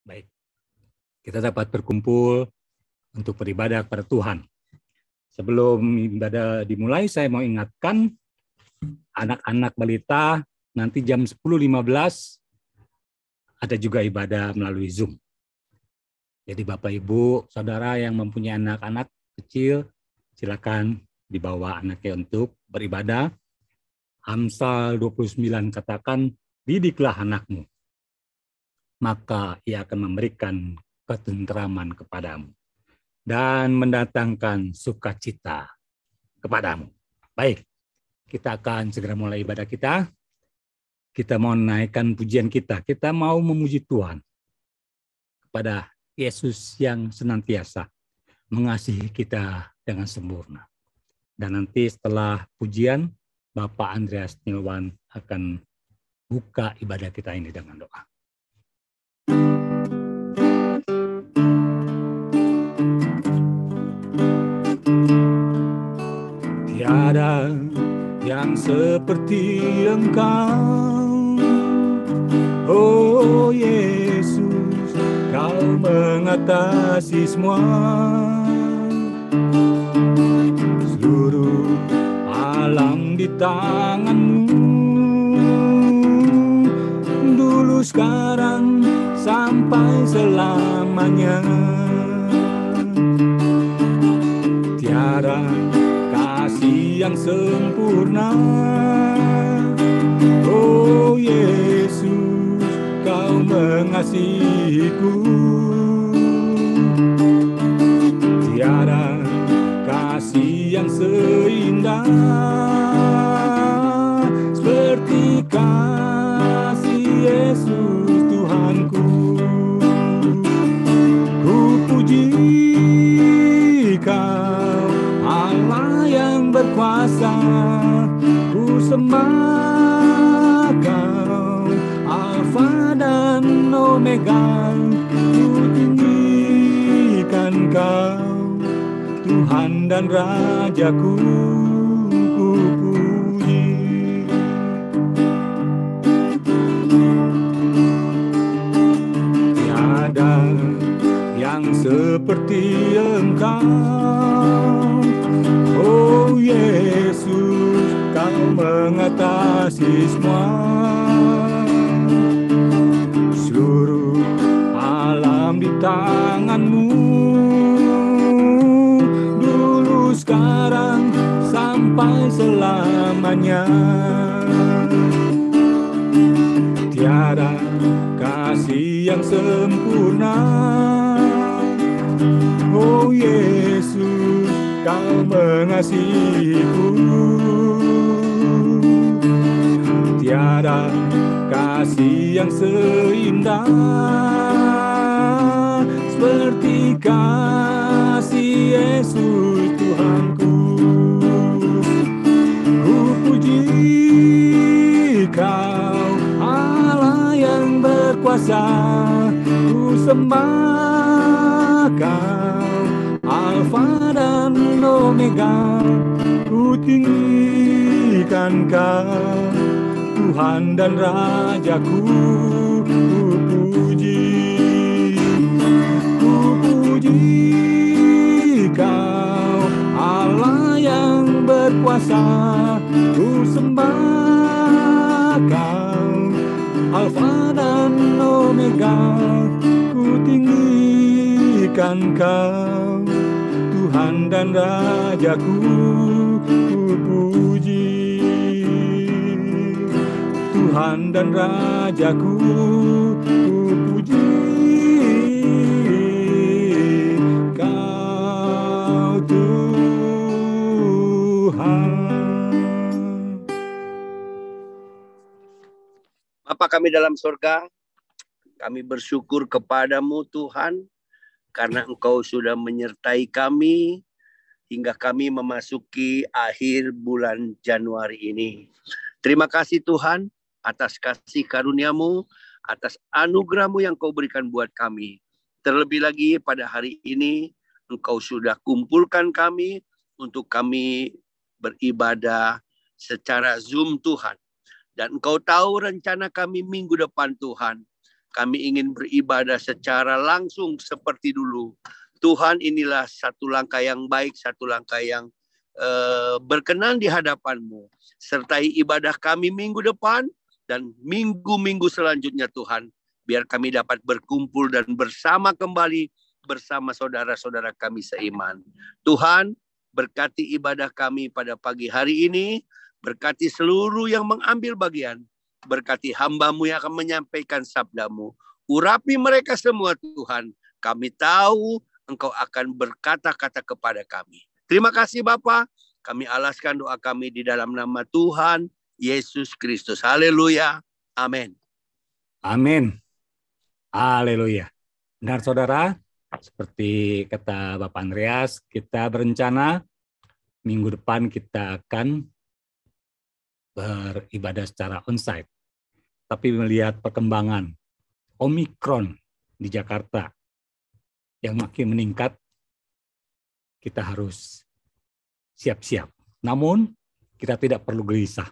Baik, kita dapat berkumpul untuk beribadah kepada Tuhan. Sebelum ibadah dimulai, saya mau ingatkan anak-anak balita nanti jam 10.15 ada juga ibadah melalui Zoom. Jadi Bapak Ibu, Saudara yang mempunyai anak-anak kecil, silakan dibawa anaknya untuk beribadah. Amsal 29 katakan, didiklah anakmu, maka ia akan memberikan ketenteraman kepadamu dan mendatangkan sukacita kepadamu. Baik, kita akan segera mulai ibadah kita. Kita mau naikkan pujian kita. Kita mau memuji Tuhan kepada Yesus yang senantiasa mengasihi kita dengan sempurna. Dan nanti setelah pujian, Bapak Andreas Nilwan akan buka ibadah kita ini dengan doa. Tiada yang seperti Engkau, oh Yesus, Kau mengatasi semua. Seluruh alam di tangan-Mu, dulu sekarang sampai selamanya. Tiada kasih yang sempurna, oh Yesus, Kau mengasihiku. Tiada kasih yang seindah seperti kasih Yesus Tuhanku. Ku puji Kau, Allah yang berkuasa, ku sembah Kau, Alfa dan Omega, ku tinggikan Kau, Tuhan dan Rajaku, ku puji. Tiada yang seperti Engkau, oh Yesus, Kau mengatasi semua. Seluruh alam di tangan-Mu, dulu sekarang sampai selamanya. Tiada kasih yang sempurna, oh Yesus, Kau mengasihiku. Tiada kasih yang seindah seperti kasih Yesus Tuhanku. Ku puji Kau, Allah yang berkuasa, ku sembah Kau, Alfa dan Omega, ku tinggikan Kau, Tuhan dan Rajaku, ku puji. Ku puji Kau, Allah yang berkuasa, ku sembah Kau, Alfa dan Omega, ku tinggikan Kau, Tuhan dan Rajaku, ku puji. Tuhan dan Rajaku, ku puji. Kau Tuhan. Bapa kami dalam surga, kami bersyukur kepadamu Tuhan, karena Engkau sudah menyertai kami hingga kami memasuki akhir bulan Januari ini. Terima kasih Tuhan atas kasih karunia-Mu, atas anugerah-Mu yang Kau berikan buat kami. Terlebih lagi pada hari ini, Engkau sudah kumpulkan kami untuk kami beribadah secara Zoom Tuhan. Dan Engkau tahu rencana kami minggu depan Tuhan. Kami ingin beribadah secara langsung seperti dulu. Tuhan, inilah satu langkah yang baik, satu langkah yang berkenan di hadapan-Mu. Sertai ibadah kami minggu depan dan minggu-minggu selanjutnya Tuhan. Biar kami dapat berkumpul dan bersama kembali bersama saudara-saudara kami seiman. Tuhan, berkati ibadah kami pada pagi hari ini. Berkati seluruh yang mengambil bagian. Berkati hamba-Mu yang akan menyampaikan sabda-Mu. Urapi mereka semua Tuhan. Kami tahu Engkau akan berkata-kata kepada kami. Terima kasih Bapa. Kami alaskan doa kami di dalam nama Tuhan Yesus Kristus. Haleluya. Amin. Amin. Haleluya. Benar saudara, seperti kata Bapak Andreas, kita berencana minggu depan kita akan beribadah secara onsite. Tapi melihat perkembangan Omikron di Jakarta yang makin meningkat, kita harus siap-siap. Namun, kita tidak perlu gelisah.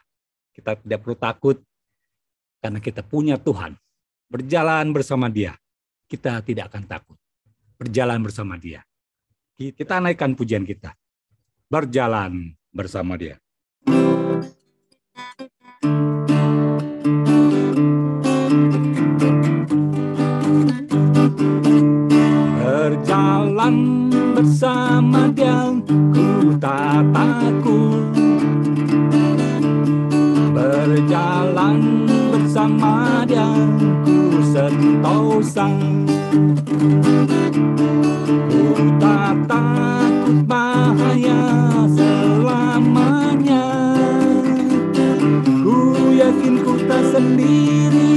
Kita tidak perlu takut, karena kita punya Tuhan. Berjalan bersama Dia, kita tidak akan takut. Berjalan bersama Dia. Kita naikkan pujian kita. Berjalan bersama Dia. Berjalan bersama Dia, ku tak takut. Berjalan bersama Dia, ku sentosa. Ku tak takut bahaya selamanya. Ku yakin ku tak sendiri,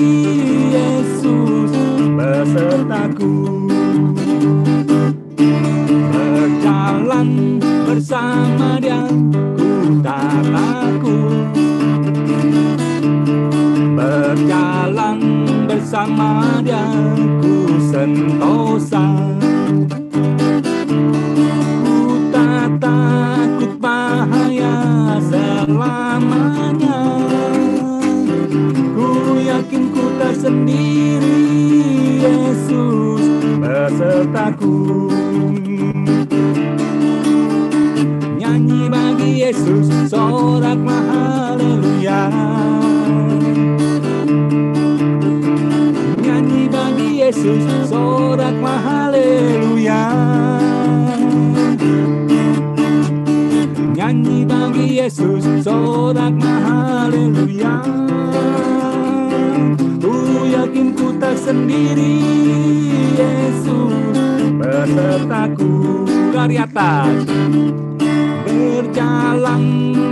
Yesus besertaku. Berjalan bersama Dia, ku tak takut. Berjalan bersama Dia, ku sentosa. Ku tak takut bahaya selamanya. Ku yakin ku tak sendiri, Yesus besertaku. Nyanyi bagi Yesus, soraklah haleluya. Nyanyi bagi Yesus, soraklah haleluya. Nyanyi bagi Yesus, soraklah haleluya. Ku yakin ku tak sendiri, Yesus besertaku. Dari atas. Berjalan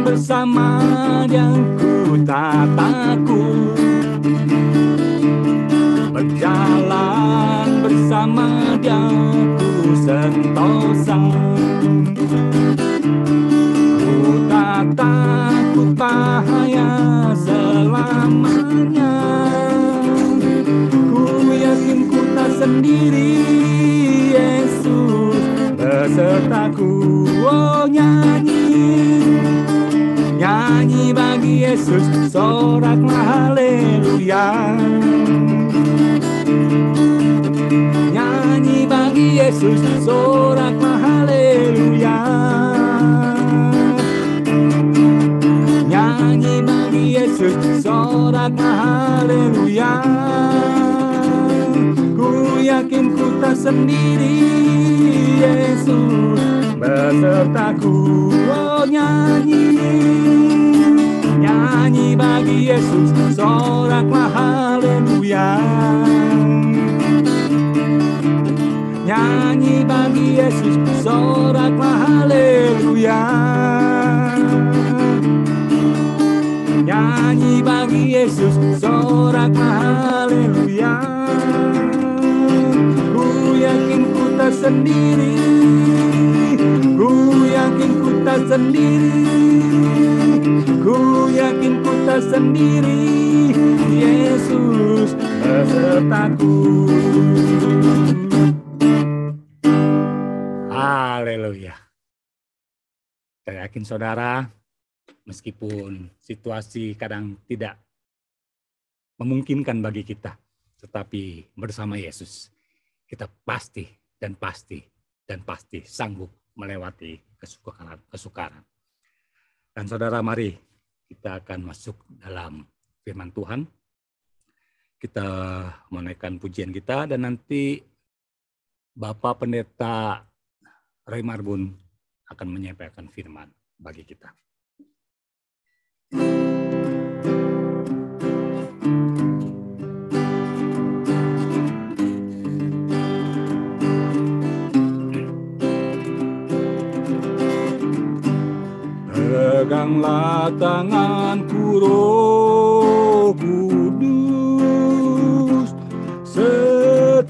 bersama Dia, ku tak takut. Berjalan bersama Dia, ku sentosa. Ku tak takut bahaya selamanya. Ku yakin ku tak sendiri, Yesus besertaku. Oh, nyanyi bagi Yesus, soraklah haleluya. Nyanyi bagi Yesus, soraklah haleluya. Nyanyi bagi Yesus, soraklah haleluya. Ku yakin ku tak sendiri, Yesus besertaku. Oh, nyanyi bagi Yesus, soraklah haleluya. Nyanyi bagi Yesus, soraklah haleluya. Nyanyi bagi Yesus, soraklah haleluya. Ku yakin ku tak sendiri, ku yakin ku tak sendiri, ku yakin ku tak sendiri, Yesus besertaku. Haleluya. Saya yakin saudara, meskipun situasi kadang tidak memungkinkan bagi kita, tetapi bersama Yesus kita pasti sanggup melewati kesukaran. Dan saudara, mari kita akan masuk dalam firman Tuhan. Kita menaikkan pujian kita dan nanti Bapak Pendeta Roy Marbun akan menyampaikan firman bagi kita. Peganglah tanganku Roh Kudus setiap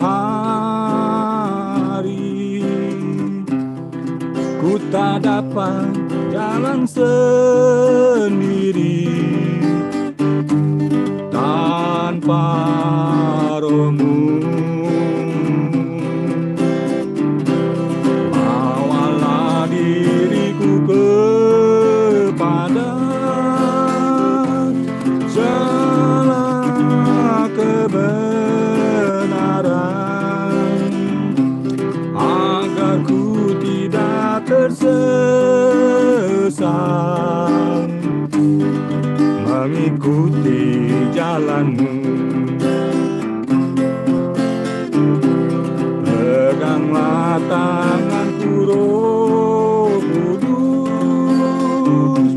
hari. Ku tak dapat jalan sendiri tanpa Roh-Mu. Kepada jalan kebenaran, agar ku tidak tersesat, mengikuti jalan-Mu. Peganglah tanganku Roh Kudus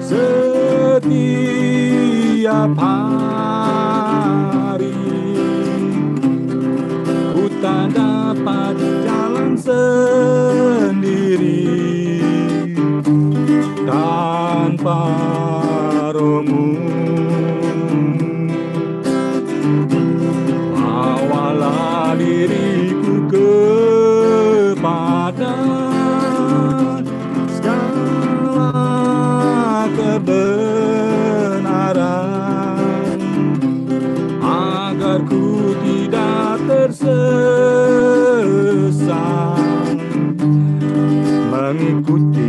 setiap hari. Ku tak dapat jalan sendiri tanpa Roh-Mu. Bawalah diriku kepada segala kebenaran, agar ku tidak tersesat, mengikuti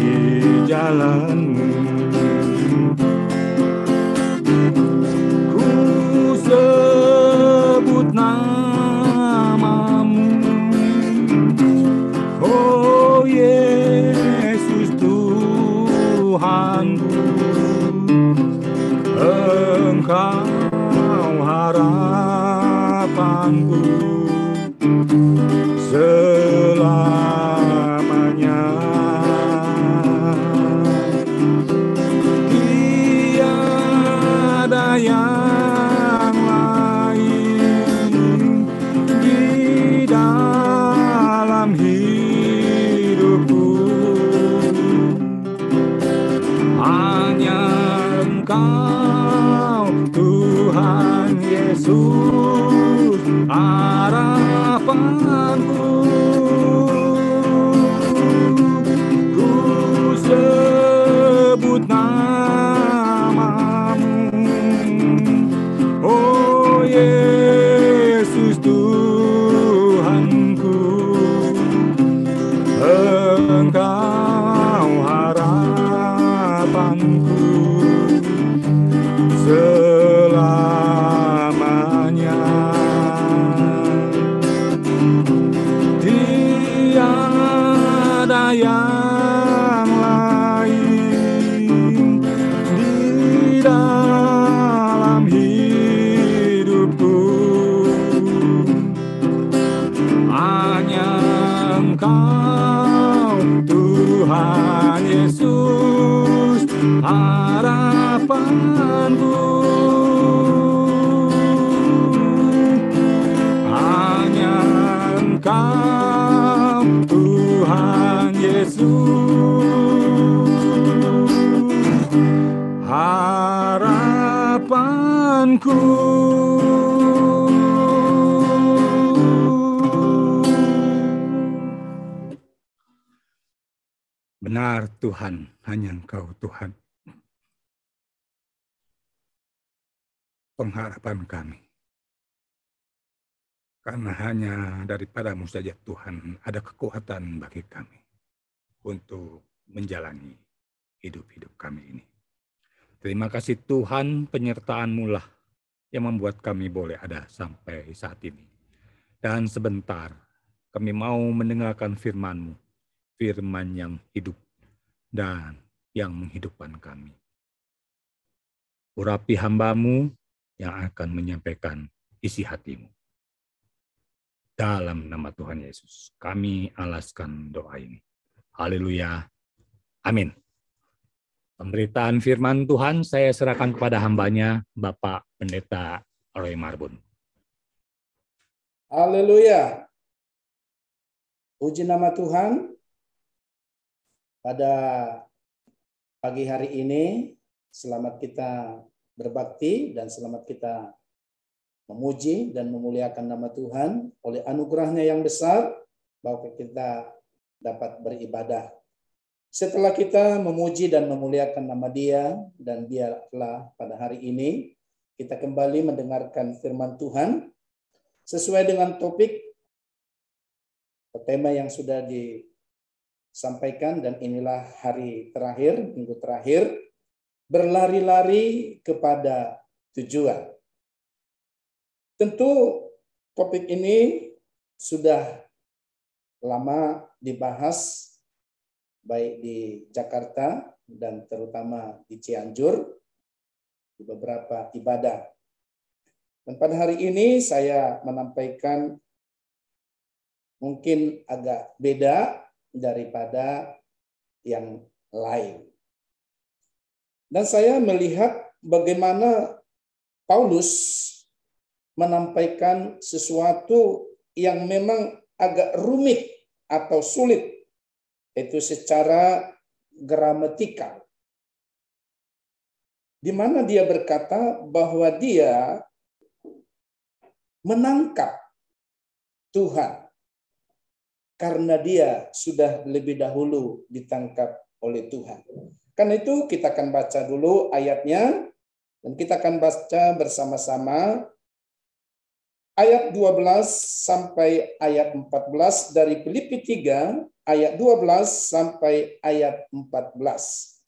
jalan-Mu. Ku sebut nama-Mu, oh Yesus Tuhanku. Engkau harapanku selamanya. Tiada yang lain di dalam hidupku, hanya Engkau Tuhan Yesus harapanku. Ku sebut nama-Mu, oh Yesus Tuhanku. Engkau harapanku selamanya. Tiada yang lain di dalam hidupku, hanya Engkau Tuhan Yesus harapanku. Hanya Engkau Tuhan Yesus harapanku. Benar Tuhan, hanya Engkau Tuhan, pengharapan kami. Karena hanya daripada-Mu saja Tuhan ada kekuatan bagi kami untuk menjalani hidup-hidup kami ini. Terima kasih Tuhan, penyertaan-Mu lah yang membuat kami boleh ada sampai saat ini. Dan sebentar, kami mau mendengarkan firman-Mu, firman yang hidup dan yang menghidupkan kami. Urapi hamba-Mu yang akan menyampaikan isi hati-Mu. Dalam nama Tuhan Yesus, kami alaskan doa ini. Haleluya. Amin. Pemberitaan firman Tuhan saya serahkan kepada hambanya, Bapak Pendeta Roy Marbun. Haleluya. Puji nama Tuhan. Pada pagi hari ini, selamat kita berbakti dan selamat kita memuji dan memuliakan nama Tuhan oleh anugerahnya yang besar bahwa kita dapat beribadah. Setelah kita memuji dan memuliakan nama Dia, dan biarlah pada hari ini kita kembali mendengarkan firman Tuhan sesuai dengan topik tema yang sudah disampaikan, dan inilah hari terakhir, minggu terakhir, berlari-lari kepada tujuan. Tentu topik ini sudah lama dibahas baik di Jakarta dan terutama di Cianjur di beberapa ibadah. Dan pada hari ini saya menyampaikan mungkin agak beda daripada yang lain. Dan saya melihat bagaimana Paulus menyampaikan sesuatu yang memang agak rumit atau sulit, itu secara gramatikal. Di mana dia berkata bahwa dia menangkap Tuhan karena dia sudah lebih dahulu ditangkap oleh Tuhan. Karena itu kita akan baca dulu ayatnya, dan kita akan baca bersama-sama ayat 12 sampai ayat 14 dari Filipi 3, ayat 12 sampai ayat 14.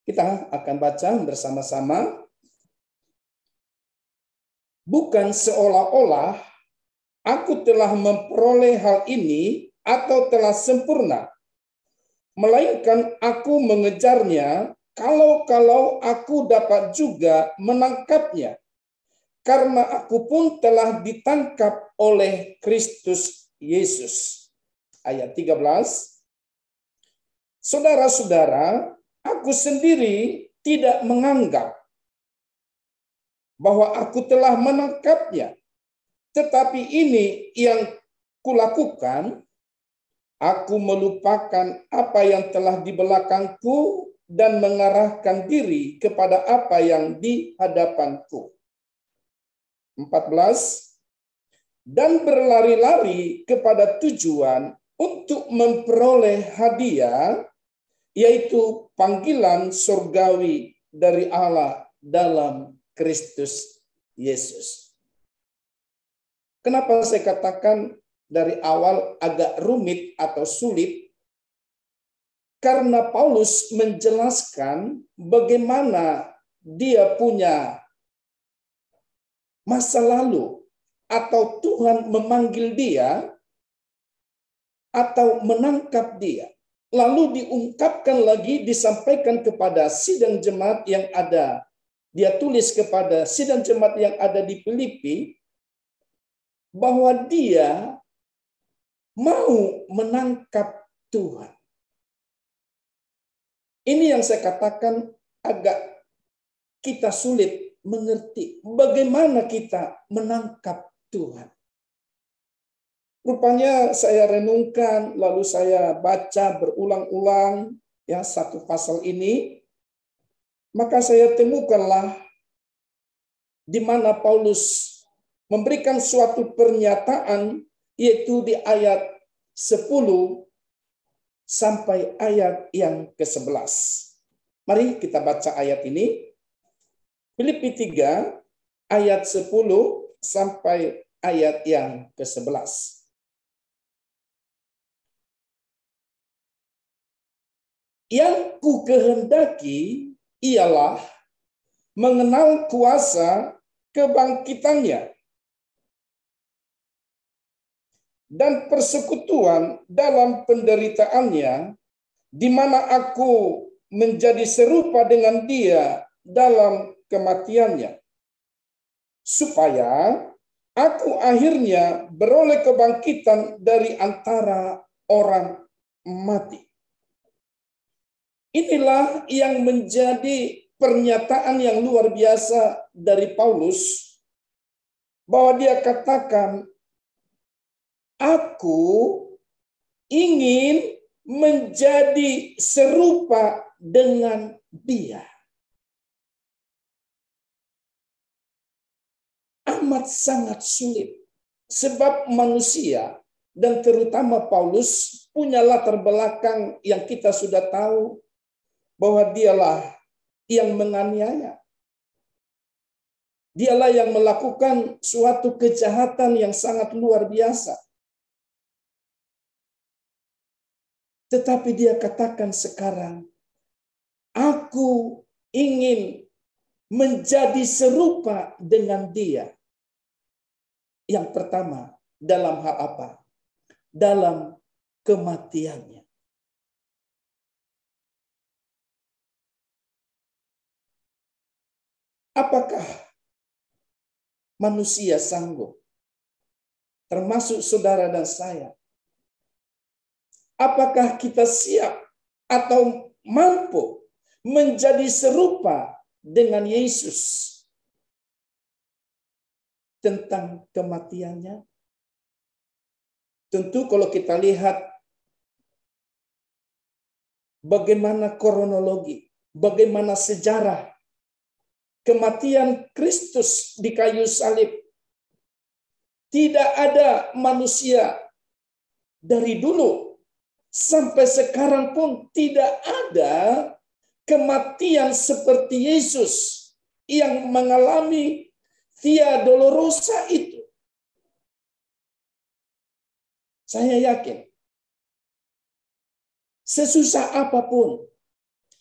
Kita akan baca bersama-sama. Bukan seolah-olah aku telah memperoleh hal ini atau telah sempurna, melainkan aku mengejarnya kalau aku dapat juga menangkapnya, karena aku pun telah ditangkap oleh Kristus Yesus. Ayat 13. Saudara-saudara, aku sendiri tidak menganggap bahwa aku telah menangkapnya, tetapi ini yang kulakukan, aku melupakan apa yang telah di belakangku dan mengarahkan diri kepada apa yang di hadapanku. 14. Dan berlari-lari kepada tujuan untuk memperoleh hadiah, yaitu panggilan surgawi dari Allah dalam Kristus Yesus. Kenapa saya katakan dari awal agak rumit atau sulit? Karena Paulus menjelaskan bagaimana dia punya masa lalu, atau Tuhan memanggil dia atau menangkap dia. Lalu diungkapkan lagi, disampaikan kepada sidang jemaat yang ada. Dia tulis kepada sidang jemaat yang ada di Filipi bahwa dia mau menangkap Tuhan. Ini yang saya katakan agak kita sulit mengerti. Bagaimana kita menangkap Tuhan? Rupanya saya renungkan, lalu saya baca berulang-ulang ya satu pasal ini. Maka saya temukanlah di mana Paulus memberikan suatu pernyataan, yaitu di ayat 10 sampai ayat yang ke-11. Mari kita baca ayat ini. Filipi 3 ayat 10 sampai ayat yang ke-11. yang ku kehendaki ialah mengenal kuasa kebangkitannya dan persekutuan dalam penderitaannya, di mana aku menjadi serupa dengan dia dalam kematiannya, supaya aku akhirnya beroleh kebangkitan dari antara orang mati. Inilah yang menjadi pernyataan yang luar biasa dari Paulus, bahwa dia katakan, aku ingin menjadi serupa dengan dia. Amat sangat sulit. Sebab manusia, dan terutama Paulus, punya latar belakang yang kita sudah tahu, bahwa dialah yang menganiaya. Dialah yang melakukan suatu kejahatan yang sangat luar biasa. Tetapi dia katakan sekarang, aku ingin menjadi serupa dengan dia. Yang pertama, dalam hal apa? Dalam kematiannya. Apakah manusia sanggup, termasuk saudara dan saya? Apakah kita siap atau mampu menjadi serupa dengan Yesus tentang kematiannya? Tentu kalau kita lihat bagaimana kronologi, bagaimana sejarah kematian Kristus di kayu salib, tidak ada manusia dari dulu sampai sekarang pun tidak ada kematian seperti Yesus yang mengalami via dolorosa itu. Saya yakin sesusah apapun,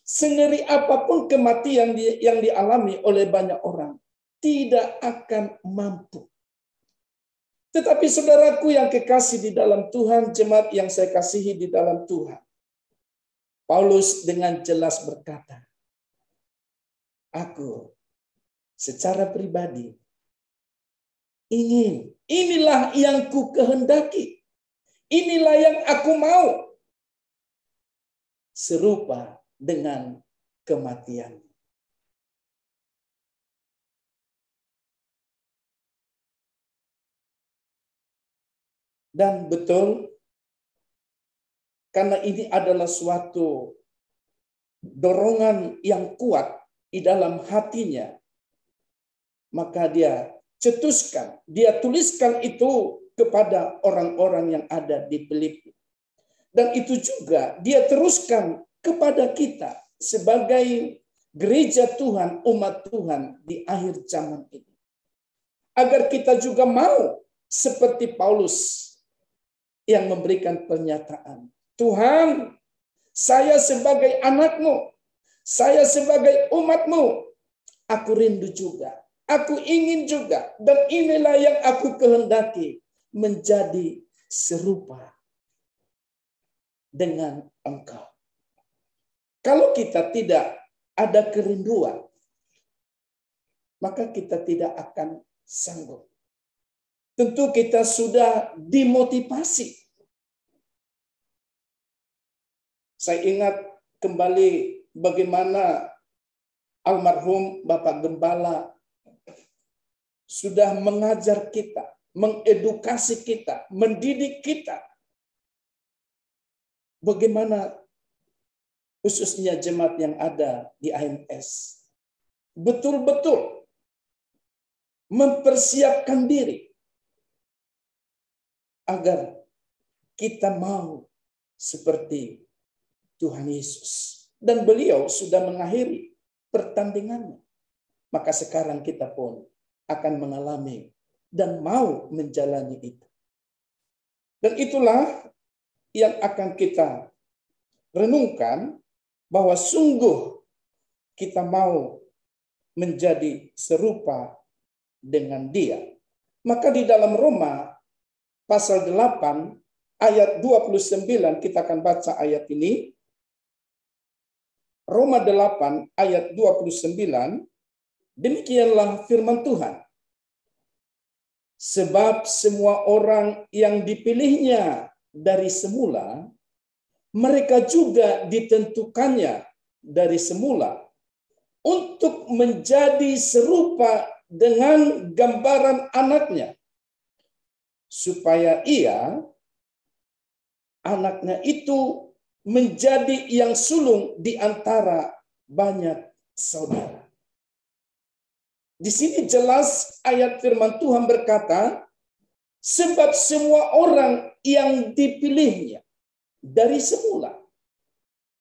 sengeri apapun kematian yang dialami oleh banyak orang, tidak akan mampu. Tetapi saudaraku yang kekasih di dalam Tuhan, jemaat yang saya kasihi di dalam Tuhan, Paulus dengan jelas berkata, aku secara pribadi ingin, inilah yang ku kehendaki, inilah yang aku mau, serupa dengan kematian. Dan betul, karena ini adalah suatu dorongan yang kuat di dalam hatinya, maka dia cetuskan, dia tuliskan itu kepada orang-orang yang ada di Filipi. Dan itu juga dia teruskan kepada kita sebagai gereja Tuhan, umat Tuhan di akhir zaman ini. Agar kita juga mau seperti Paulus yang memberikan pernyataan, Tuhan, saya sebagai anakmu, saya sebagai umatmu, aku rindu juga, aku ingin juga, dan inilah yang aku kehendaki, menjadi serupa dengan engkau. Kalau kita tidak ada kerinduan, maka kita tidak akan sanggup. Tentu kita sudah dimotivasi. Saya ingat kembali bagaimana almarhum Bapak Gembala sudah mengajar kita, mengedukasi kita, mendidik kita. Bagaimana khususnya jemaat yang ada di AMS betul-betul mempersiapkan diri agar kita mau seperti Tuhan Yesus. Dan beliau sudah mengakhiri pertandingannya. Maka sekarang kita pun akan mengalami dan mau menjalani itu. Dan itulah yang akan kita renungkan bahwa sungguh kita mau menjadi serupa dengan Dia. Maka di dalam Roma pasal 8 ayat 29 kita akan baca ayat ini. Roma 8 ayat 29, demikianlah firman Tuhan. Sebab semua orang yang dipilihnya dari semula, mereka juga ditentukannya dari semula untuk menjadi serupa dengan gambaran anaknya, supaya anaknya itu menjadi yang sulung di antara banyak saudara. Di sini jelas ayat firman Tuhan berkata, sebab semua orang yang dipilihnya dari semula.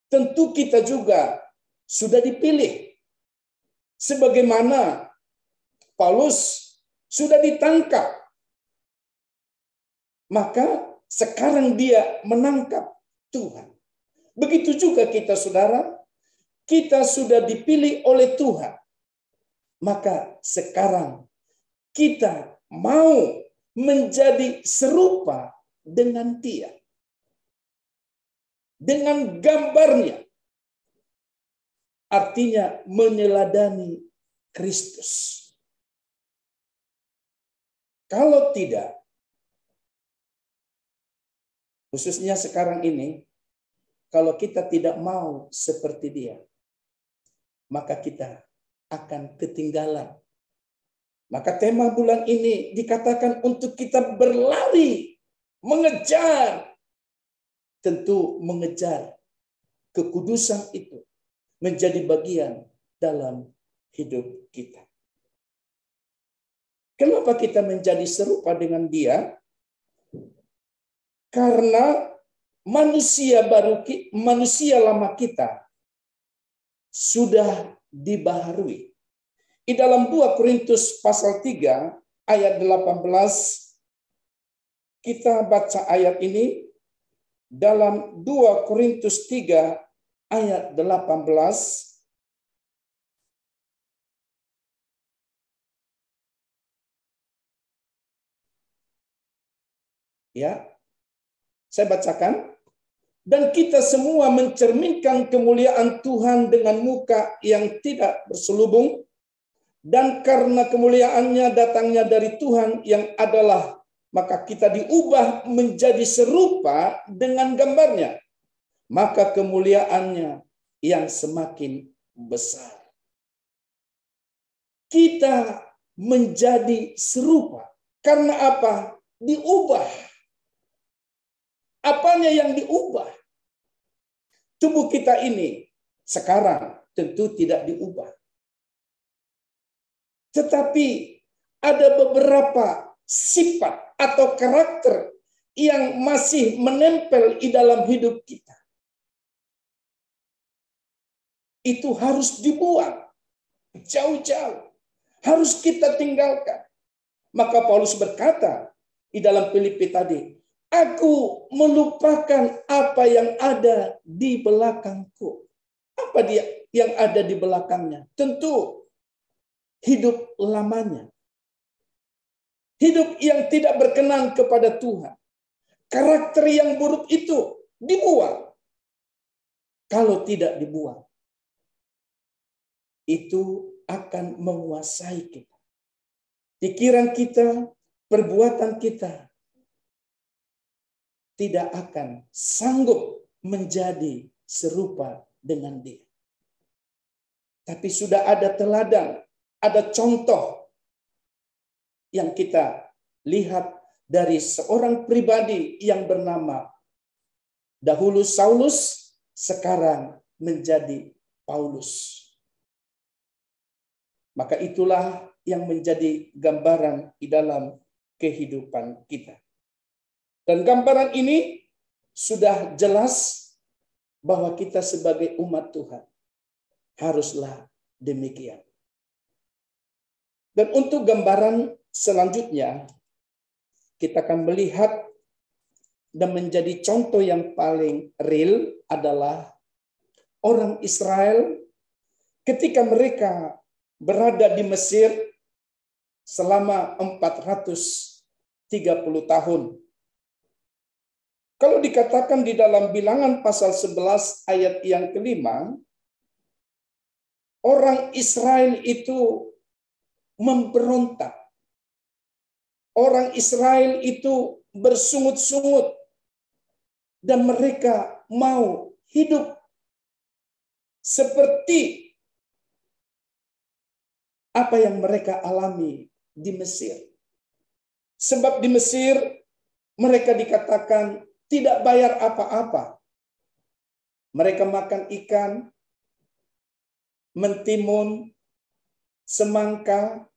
Tentu kita juga sudah dipilih. Sebagaimana Paulus sudah ditangkap. Maka sekarang dia menangkap Tuhan. Begitu juga kita, saudara. Kita sudah dipilih oleh Tuhan. Maka sekarang kita mau menjadi serupa dengan Dia. Dengan gambarnya. Artinya meneladani Kristus. Kalau tidak, khususnya sekarang ini, kalau kita tidak mau seperti Dia, maka kita akan ketinggalan. Maka tema bulan ini dikatakan untuk kita berlari, mengejar. Tentu mengejar kekudusan itu menjadi bagian dalam hidup kita. Kenapa kita menjadi serupa dengan Dia? Karena manusia lama kita sudah dibaharui. Di dalam 2 Korintus pasal 3 ayat 18 kita baca ayat ini dalam 2 Korintus 3 ayat 18. Ya. Saya bacakan. Dan kita semua mencerminkan kemuliaan Tuhan dengan muka yang tidak berselubung. Dan karena kemuliaannya datangnya dari Tuhan yang adalah, maka kita diubah menjadi serupa dengan gambarnya. Maka kemuliaannya yang semakin besar. Kita menjadi serupa. Karena apa? Diubah. Apanya yang diubah? Tubuh kita ini sekarang tentu tidak diubah. Tetapi ada beberapa sifat atau karakter yang masih menempel di dalam hidup kita. Itu harus dibuang jauh-jauh. Harus kita tinggalkan. Maka Paulus berkata di dalam Filipi tadi, aku melupakan apa yang ada di belakangku. Apa dia yang ada di belakangnya? Tentu hidup lamanya. Hidup yang tidak berkenan kepada Tuhan. Karakter yang buruk itu dibuang. Kalau tidak dibuang, itu akan menguasai kita. Pikiran kita, perbuatan kita tidak akan sanggup menjadi serupa dengan Dia. Tapi sudah ada teladan, ada contoh yang kita lihat dari seorang pribadi yang bernama dahulu Saulus, sekarang menjadi Paulus. Maka itulah yang menjadi gambaran di dalam kehidupan kita. Dan gambaran ini sudah jelas bahwa kita sebagai umat Tuhan haruslah demikian. Dan untuk gambaran selanjutnya, kita akan melihat dan menjadi contoh yang paling real adalah orang Israel ketika mereka berada di Mesir selama 430 tahun. Kalau dikatakan di dalam Bilangan pasal 11 ayat yang kelima, orang Israel itu memberontak. Orang Israel itu bersungut-sungut dan mereka mau hidup seperti apa yang mereka alami di Mesir. Sebab di Mesir mereka dikatakan tidak bayar apa-apa. Mereka makan ikan, mentimun, semangka,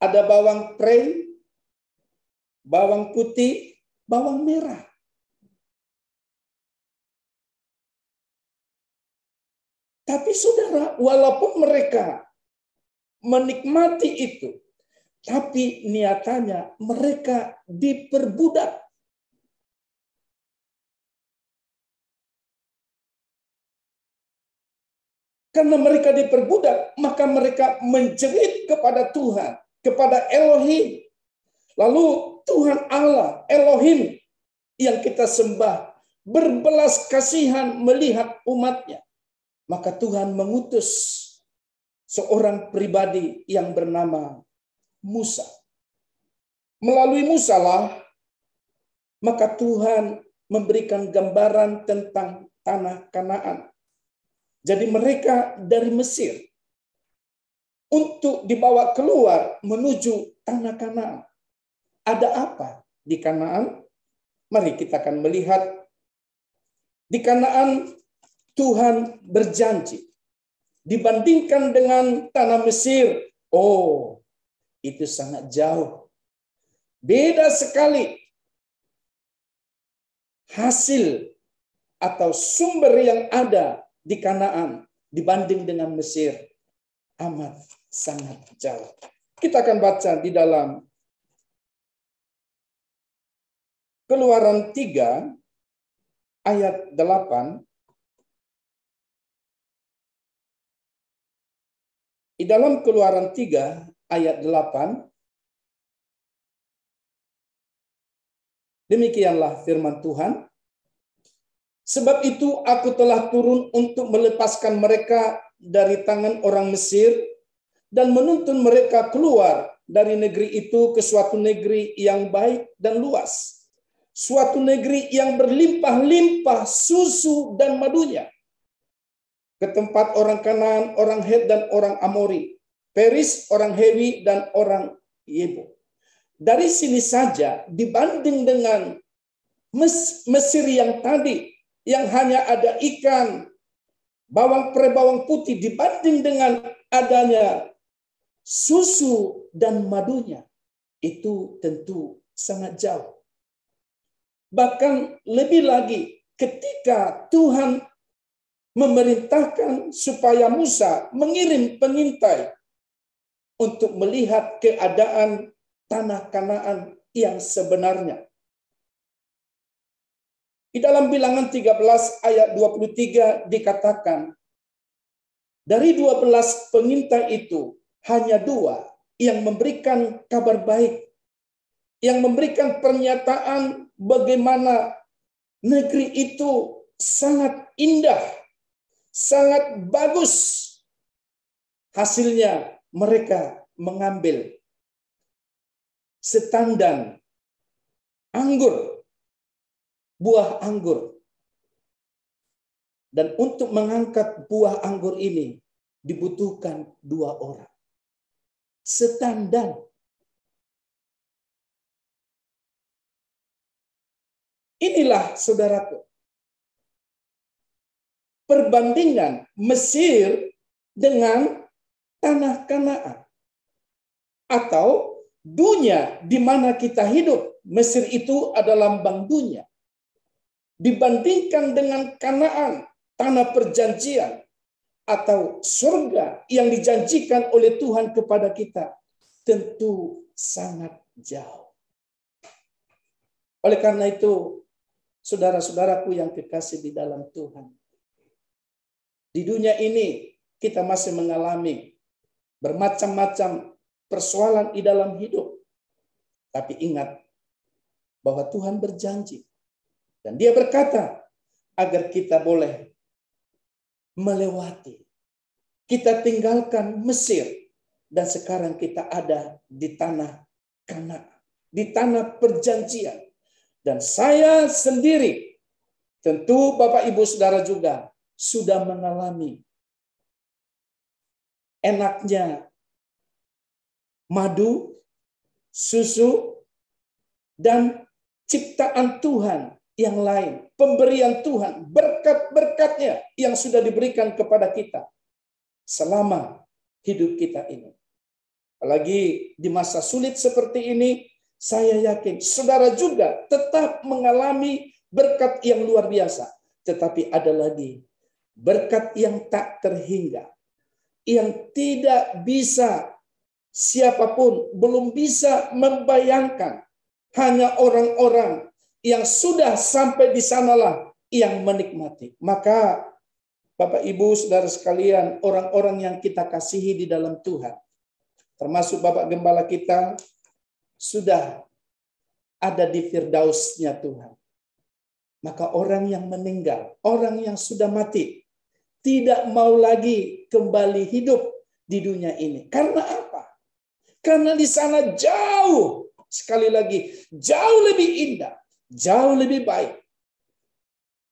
ada bawang prei, bawang putih, bawang merah. Tapi saudara, walaupun mereka menikmati itu, tapi niatannya mereka diperbudak. Karena mereka diperbudak, maka mereka menjerit kepada Tuhan, kepada Elohim. Lalu Tuhan Allah, Elohim yang kita sembah, berbelas kasihan melihat umatnya. Maka Tuhan mengutus seorang pribadi yang bernama Musa. Melalui Musa lah, maka Tuhan memberikan gambaran tentang tanah Kanaan. Jadi mereka dari Mesir untuk dibawa keluar menuju tanah Kanaan. Ada apa di Kanaan? Mari kita akan melihat. Di Kanaan Tuhan berjanji. Dibandingkan dengan tanah Mesir, oh, itu sangat jauh. Beda sekali hasil atau sumber yang ada di Kanaan dibanding dengan Mesir. Amat sangat jauh. Kita akan baca di dalam Keluaran 3 ayat 8. Di dalam Keluaran 3 ayat 8, demikianlah firman Tuhan. Sebab itu aku telah turun untuk melepaskan mereka dari tangan orang Mesir dan menuntun mereka keluar dari negeri itu ke suatu negeri yang baik dan luas. Suatu negeri yang berlimpah-limpah susu dan madunya. Ke tempat orang Kanaan, orang Het dan orang Amori, Peris, orang Hewi dan orang Yebo. Dari sini saja dibanding dengan Mesir yang tadi, yang hanya ada ikan, bawang prei, bawang putih, dibanding dengan adanya susu dan madunya, itu tentu sangat jauh. Bahkan lebih lagi ketika Tuhan memerintahkan supaya Musa mengirim pengintai untuk melihat keadaan tanah Kanaan yang sebenarnya. Di dalam Bilangan 13 ayat 23 dikatakan, dari 12 pengintai itu hanya 2 yang memberikan kabar baik, yang memberikan pernyataan bagaimana negeri itu sangat indah, sangat bagus. Hasilnya mereka mengambil setandan anggur, buah anggur. Dan untuk mengangkat buah anggur ini dibutuhkan 2 orang. Setandan. Inilah saudaraku, perbandingan Mesir dengan tanah Kanaan. Atau dunia di mana kita hidup. Mesir itu adalah lambang dunia. Dibandingkan dengan Kanaan, tanah perjanjian, atau surga yang dijanjikan oleh Tuhan kepada kita, tentu sangat jauh. Oleh karena itu, Saudara-saudaraku yang kekasih di dalam Tuhan. Di dunia ini kita masih mengalami bermacam-macam persoalan di dalam hidup. Tapi ingat bahwa Tuhan berjanji. Dan Dia berkata agar kita boleh melewati. Kita tinggalkan Mesir. Dan sekarang kita ada di tanah Kanaan. Di tanah perjanjian. Dan saya sendiri, tentu Bapak Ibu Saudara juga sudah mengalami enaknya madu, susu, dan ciptaan Tuhan yang lain. Pemberian Tuhan, berkat-berkatnya yang sudah diberikan kepada kita selama hidup kita ini. Apalagi di masa sulit seperti ini, saya yakin saudara juga tetap mengalami berkat yang luar biasa. Tetapi ada lagi berkat yang tak terhingga. Yang tidak bisa siapapun belum bisa membayangkan. Hanya orang-orang yang sudah sampai di sanalah yang menikmati. Maka Bapak Ibu Saudara sekalian, orang-orang yang kita kasihi di dalam Tuhan, termasuk Bapak Gembala kita, sudah ada di Firdausnya Tuhan. Maka orang yang meninggal, orang yang sudah mati, tidak mau lagi kembali hidup di dunia ini. Karena apa? Karena di sana jauh, sekali lagi, jauh lebih indah, jauh lebih baik.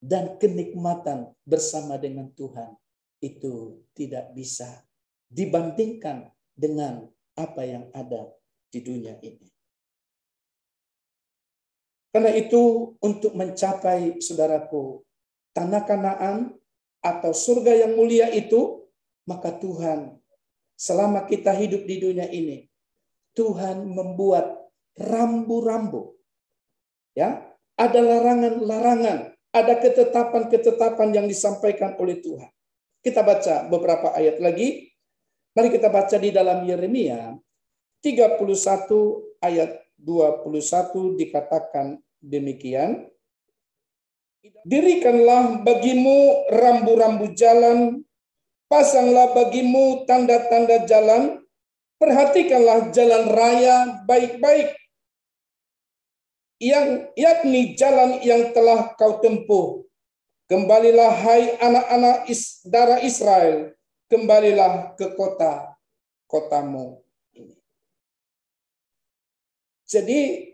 Dan kenikmatan bersama dengan Tuhan itu tidak bisa dibandingkan dengan apa yang ada di dunia ini. Karena itu untuk mencapai, saudaraku, tanah Kanaan atau surga yang mulia itu, maka Tuhan selama kita hidup di dunia ini, Tuhan membuat rambu-rambu. Ya, ada larangan-larangan, ada ketetapan-ketetapan yang disampaikan oleh Tuhan. Kita baca beberapa ayat lagi. Mari kita baca di dalam Yeremia 31 ayat 21 dikatakan demikian. Dirikanlah bagimu rambu-rambu jalan, pasanglah bagimu tanda-tanda jalan, perhatikanlah jalan raya baik-baik, yakni jalan yang telah kau tempuh. Kembalilah hai anak-anak darah Israel, kembalilah ke kota-kotamu. Jadi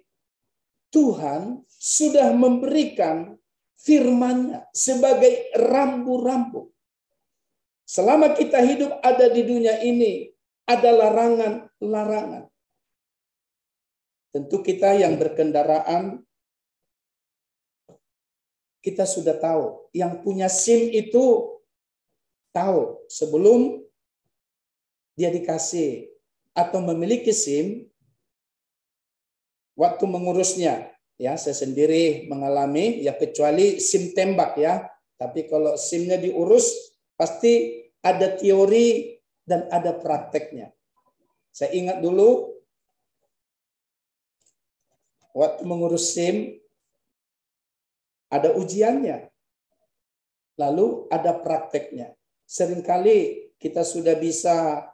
Tuhan sudah memberikan firman-Nya sebagai rambu-rambu. Selama kita hidup ada di dunia ini, ada larangan-larangan. Tentu kita yang berkendaraan, kita sudah tahu. Yang punya SIM itu tahu sebelum dia dikasih atau memiliki SIM, waktu mengurusnya, ya saya sendiri mengalami, ya kecuali SIM tembak ya, tapi kalau SIM-nya diurus pasti ada teori dan ada prakteknya. Saya ingat dulu waktu mengurus SIM ada ujiannya, lalu ada prakteknya. Seringkali kita sudah bisa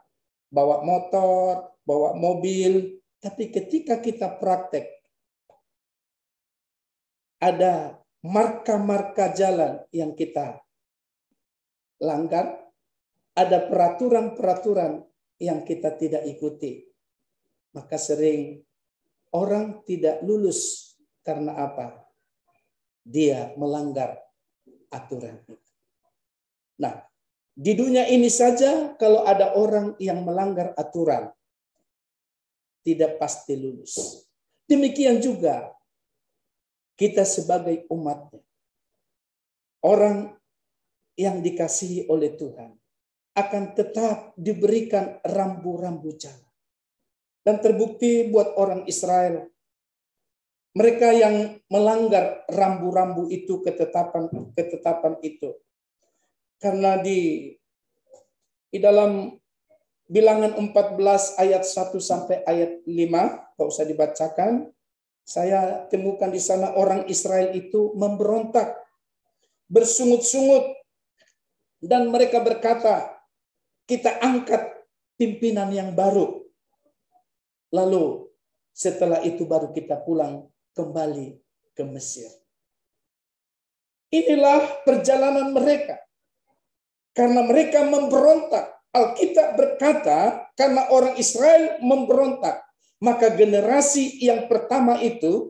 bawa motor, bawa mobil. Tapi ketika kita praktek, ada marka-marka jalan yang kita langgar, ada peraturan-peraturan yang kita tidak ikuti. Maka sering orang tidak lulus karena apa? Dia melanggar aturan itu. Nah, di dunia ini saja kalau ada orang yang melanggar aturan, tidak pasti lulus. Demikian juga kita sebagai umatnya. Orang yang dikasihi oleh Tuhan akan tetap diberikan rambu-rambu jalan. Dan terbukti buat orang Israel, mereka yang melanggar rambu-rambu itu, ketetapan itu. Karena di dalam Bilangan 14 ayat 1 sampai ayat 5, tak usah dibacakan. Saya temukan di sana orang Israel itu memberontak, bersungut-sungut, dan mereka berkata, kita angkat pimpinan yang baru. Lalu setelah itu baru kita pulang kembali ke Mesir. Inilah perjalanan mereka. Karena mereka memberontak. Alkitab berkata, karena orang Israel memberontak, maka generasi yang pertama itu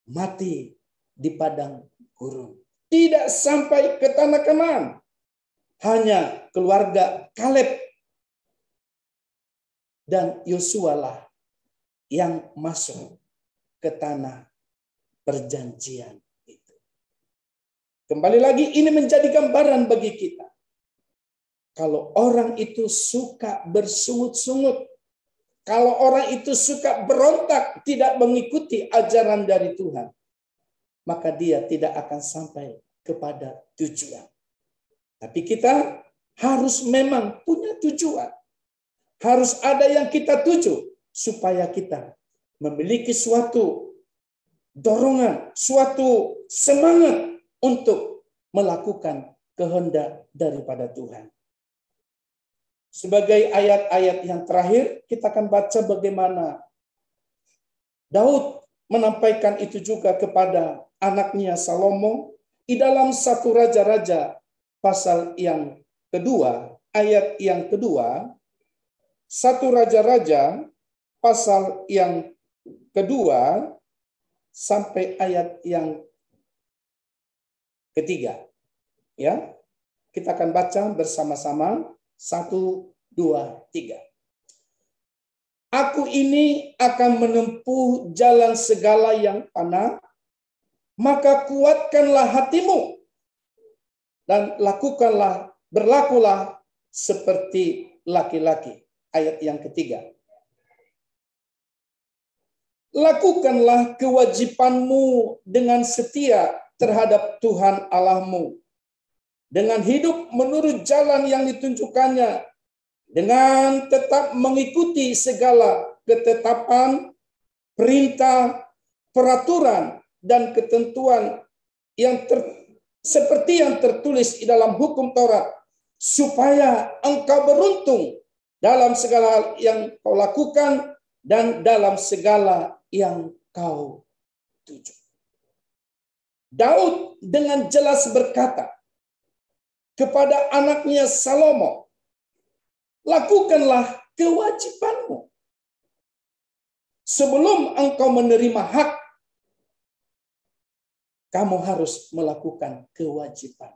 mati di padang gurun. Tidak sampai ke tanah Kanaan. Hanya keluarga Kaleb dan Yosua lah yang masuk ke tanah perjanjian itu. Kembali lagi, ini menjadi gambaran bagi kita. Kalau orang itu suka bersungut-sungut, kalau orang itu suka berontak, tidak mengikuti ajaran dari Tuhan, maka dia tidak akan sampai kepada tujuan. Tapi kita harus memang punya tujuan. Harus ada yang kita tuju, supaya kita memiliki suatu dorongan, suatu semangat untuk melakukan kehendak daripada Tuhan. Sebagai ayat-ayat yang terakhir, kita akan baca bagaimana Daud menampaikan itu juga kepada anaknya Salomo di dalam 1 Raja-Raja pasal yang kedua, ayat yang kedua. 1 Raja-Raja pasal yang kedua sampai ayat yang ketiga. Ya, kita akan baca bersama-sama. 1, 2, 3. Aku ini akan menempuh jalan segala yang panah, maka kuatkanlah hatimu dan berlakulah seperti laki-laki. Ayat yang ketiga. Lakukanlah kewajibanmu dengan setia terhadap Tuhan Allahmu, dengan hidup menurut jalan yang ditunjukkannya, dengan tetap mengikuti segala ketetapan, perintah, peraturan, dan ketentuan yang seperti yang tertulis di dalam hukum Taurat, supaya engkau beruntung dalam segala hal yang kau lakukan dan dalam segala yang kau tuju. Daud dengan jelas berkata kepada anaknya Salomo, lakukanlah kewajibanmu. Sebelum engkau menerima hak, kamu harus melakukan kewajiban.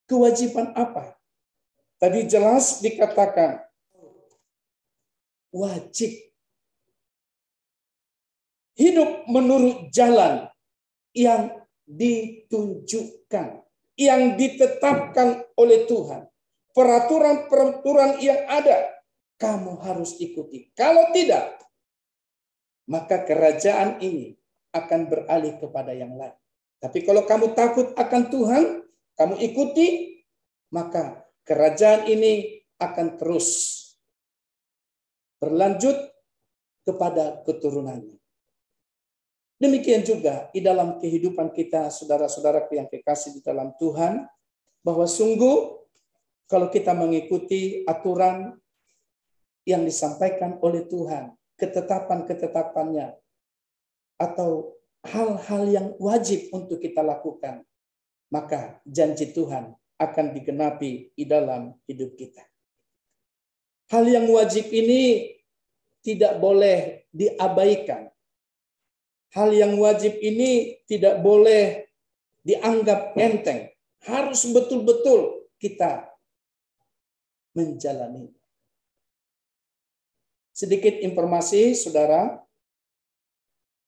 Kewajiban apa? Tadi jelas dikatakan wajib hidup menurut jalan yang ditunjukkan, yang ditetapkan oleh Tuhan. Peraturan-peraturan yang ada, kamu harus ikuti. Kalau tidak, maka kerajaan ini akan beralih kepada yang lain. Tapi kalau kamu takut akan Tuhan, kamu ikuti, maka kerajaan ini akan terus berlanjut kepada keturunannya. Demikian juga di dalam kehidupan kita, saudara-saudara yang kekasih di dalam Tuhan, bahwa sungguh kalau kita mengikuti aturan yang disampaikan oleh Tuhan, ketetapan-ketetapannya, atau hal-hal yang wajib untuk kita lakukan, maka janji Tuhan akan digenapi di dalam hidup kita. Hal yang wajib ini tidak boleh diabaikan. Hal yang wajib ini tidak boleh dianggap enteng. Harus betul-betul kita menjalani. Sedikit informasi, saudara,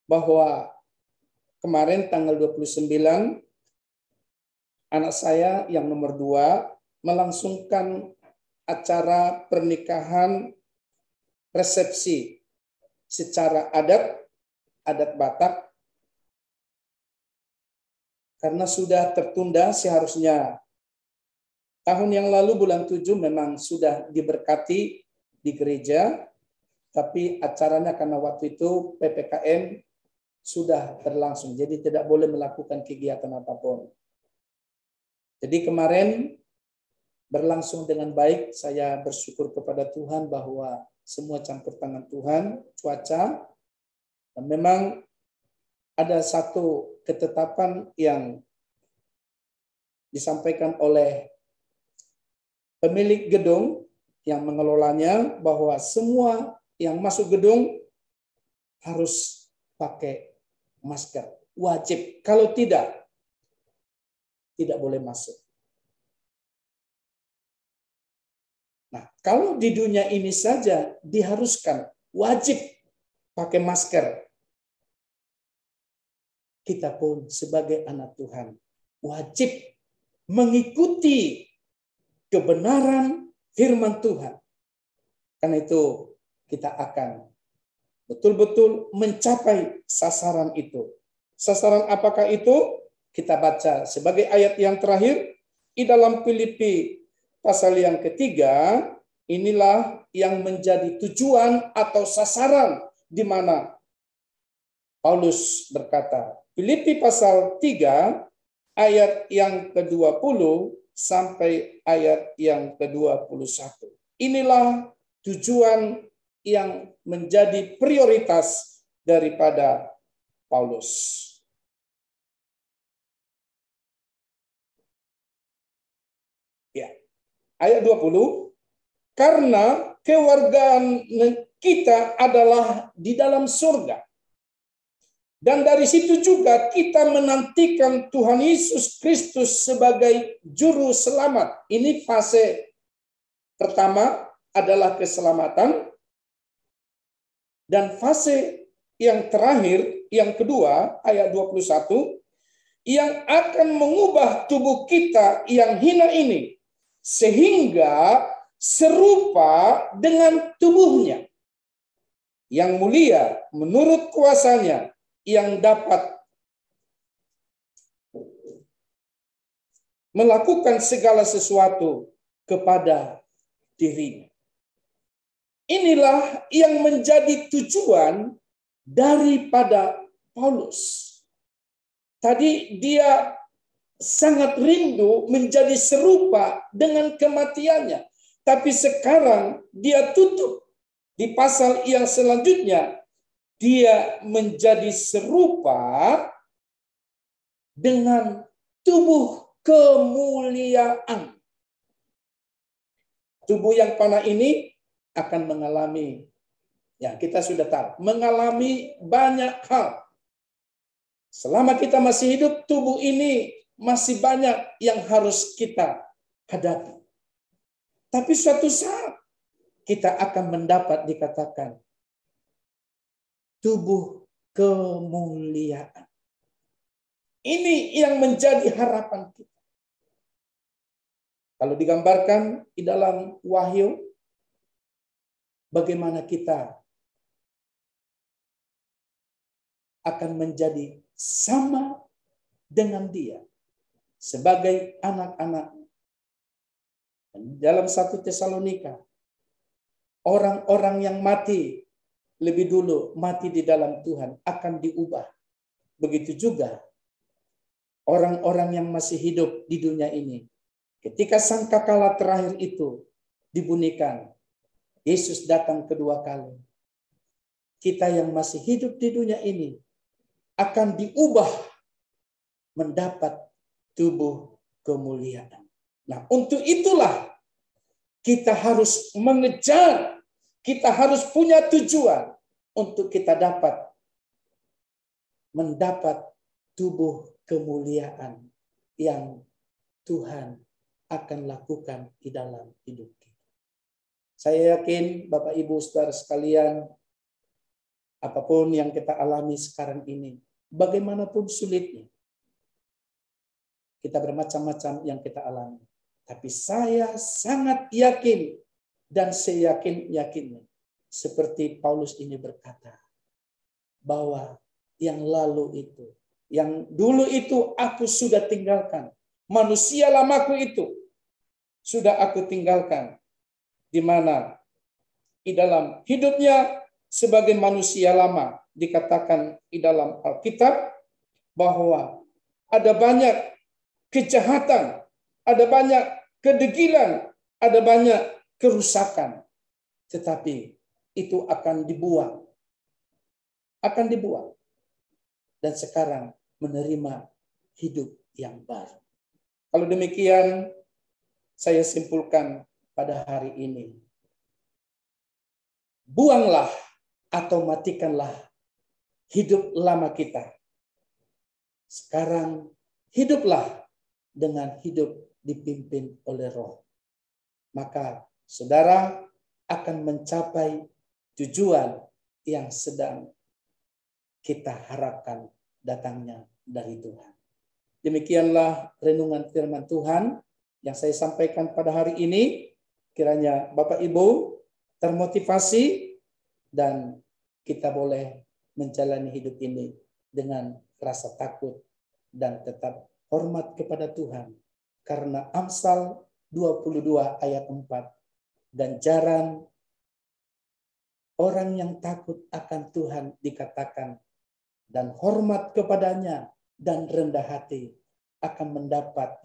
bahwa kemarin tanggal 29, anak saya yang nomor 2 melangsungkan acara pernikahan resepsi secara adat Batak, karena sudah tertunda. Seharusnya tahun yang lalu bulan 7 memang sudah diberkati di gereja, tapi acaranya karena waktu itu PPKM sudah berlangsung, jadi tidak boleh melakukan kegiatan apapun. Jadi kemarin berlangsung dengan baik. Saya bersyukur kepada Tuhan bahwa semua campur tangan Tuhan, cuaca, dan memang ada satu ketetapan yang disampaikan oleh pemilik gedung yang mengelolanya, bahwa semua yang masuk gedung harus pakai masker, wajib. Kalau tidak boleh masuk. Nah, kalau di dunia ini saja diharuskan wajib pakai masker, kita pun sebagai anak Tuhan wajib mengikuti kebenaran firman Tuhan. Karena itu kita akan betul-betul mencapai sasaran itu. Sasaran apakah itu? Kita baca sebagai ayat yang terakhir di dalam Filipi pasal yang ketiga. Inilah yang menjadi tujuan atau sasaran di mana Paulus berkata. Filipi pasal 3 ayat yang ke-20 sampai ayat yang ke-21. Inilah tujuan yang menjadi prioritas daripada Paulus. Ya. Ayat 20, karena kewargaan kita adalah di dalam surga. Dan dari situ juga kita menantikan Tuhan Yesus Kristus sebagai juru selamat. Ini fase pertama adalah keselamatan. Dan fase yang terakhir, yang kedua, ayat 21, yang akan mengubah tubuh kita yang hina ini, sehingga serupa dengan tubuhnya yang mulia menurut kuasanya yang dapat melakukan segala sesuatu kepada dirinya. Inilah yang menjadi tujuan daripada Paulus. Tadi dia sangat rindu menjadi serupa dengan kematiannya. Tapi sekarang dia tutup di pasal yang selanjutnya. Dia menjadi serupa dengan tubuh kemuliaan. Tubuh yang panah ini akan mengalami, ya kita sudah tahu, mengalami banyak hal. Selama kita masih hidup, tubuh ini masih banyak yang harus kita hadapi. Tapi suatu saat kita akan mendapat dikatakan tubuh kemuliaan. Ini yang menjadi harapan kita. Kalau digambarkan di dalam Wahyu, bagaimana kita akan menjadi sama dengan Dia sebagai anak-anak. Dalam 1 Tesalonika, orang-orang yang mati lebih dulu mati di dalam Tuhan akan diubah. Begitu juga orang-orang yang masih hidup di dunia ini. Ketika sangkakala terakhir itu dibunyikan, Yesus datang kedua kali. Kita yang masih hidup di dunia ini akan diubah mendapat tubuh kemuliaan. Nah, untuk itulah kita harus mengejar, kita harus punya tujuan untuk kita dapat mendapat tubuh kemuliaan yang Tuhan akan lakukan di dalam hidup kita. Saya yakin Bapak Ibu Saudara sekalian, apapun yang kita alami sekarang ini, bagaimanapun sulitnya, kita bermacam-macam yang kita alami. Tapi saya sangat yakin dan seyakin-yakinnya, seperti Paulus ini berkata, bahwa yang lalu itu, yang dulu itu aku sudah tinggalkan. Manusia lamaku itu sudah aku tinggalkan. Di mana di dalam hidupnya sebagai manusia lama dikatakan di dalam Alkitab bahwa ada banyak kejahatan, ada banyak kedegilan, ada banyak kerusakan. Tetapi itu akan dibuang. Akan dibuang. Dan sekarang menerima hidup yang baru. Kalau demikian, saya simpulkan pada hari ini. Buanglah atau matikanlah hidup lama kita. Sekarang hiduplah dengan hidup dipimpin oleh Roh. Maka saudara akan mencapai tujuan yang sedang kita harapkan datangnya dari Tuhan. Demikianlah renungan firman Tuhan yang saya sampaikan pada hari ini. Kiranya Bapak Ibu termotivasi dan kita boleh menjalani hidup ini dengan rasa takut dan tetap hormat kepada Tuhan. Karena Amsal 22 ayat 4, ganjaran orang yang takut akan Tuhan dikatakan, dan hormat kepadanya dan rendah hati akan mendapat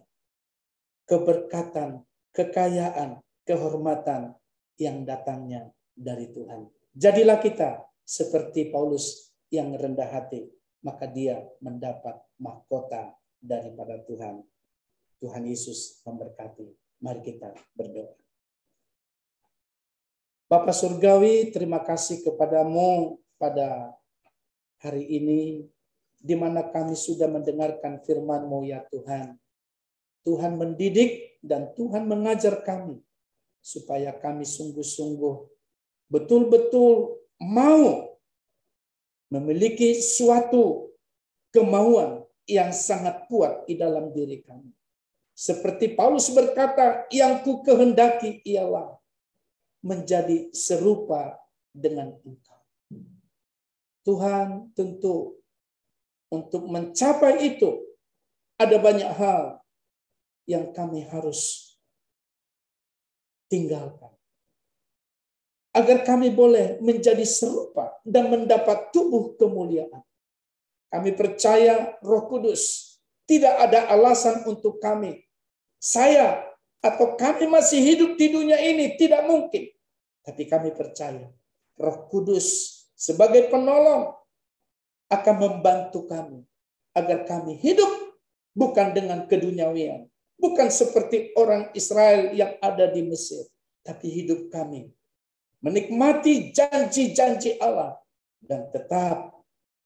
keberkatan, kekayaan, kehormatan yang datangnya dari Tuhan. Jadilah kita seperti Paulus yang rendah hati, maka dia mendapat mahkota daripada Tuhan. Tuhan Yesus memberkati. Mari kita berdoa. Bapa Surgawi, terima kasih kepadamu pada hari ini, di mana kami sudah mendengarkan firman-Mu ya Tuhan. Tuhan mendidik dan Tuhan mengajar kami, supaya kami sungguh-sungguh betul-betul mau memiliki suatu kemauan yang sangat kuat di dalam diri kami. Seperti Paulus berkata, yang ku kehendaki ialah menjadi serupa dengan Engkau. Tuhan, tentu untuk mencapai itu ada banyak hal yang kami harus tinggalkan. Agar kami boleh menjadi serupa dan mendapat tubuh kemuliaan. Kami percaya Roh Kudus tidak ada alasan untuk kami. Saya atau kami masih hidup di dunia ini tidak mungkin. Tapi kami percaya Roh Kudus sebagai penolong akan membantu kami agar kami hidup bukan dengan keduniawian, bukan seperti orang Israel yang ada di Mesir, tapi hidup kami menikmati janji-janji Allah dan tetap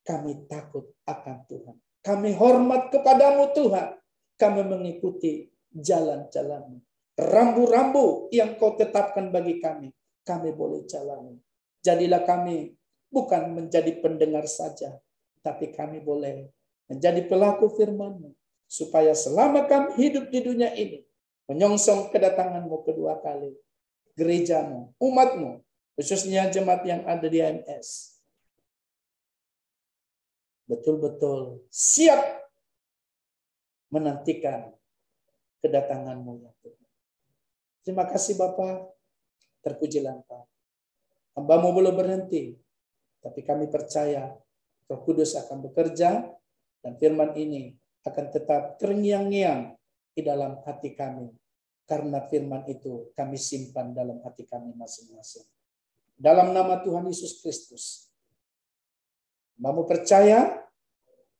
kami takut akan Tuhan. Kami hormat kepadamu Tuhan. Kami mengikuti jalan-jalan-Mu. Rambu-rambu yang Kau tetapkan bagi kami boleh jalani. Jadilah kami bukan menjadi pendengar saja, tapi kami boleh menjadi pelaku firman-Mu, supaya selama kami hidup di dunia ini, menyongsong kedatangan-Mu kedua kali, gereja-Mu, umat-Mu, khususnya jemaat yang ada di AMS, betul-betul siap menantikan kedatangan-Mu ya Tuhan. Terima kasih Bapa, terpujilah Engkau. Hamba-Mu belum berhenti, tapi kami percaya Roh Kudus akan bekerja dan firman ini akan tetap terngiang-ngiang di dalam hati kami. Karena firman itu kami simpan dalam hati kami masing-masing. Dalam nama Tuhan Yesus Kristus, hamba-Mu percaya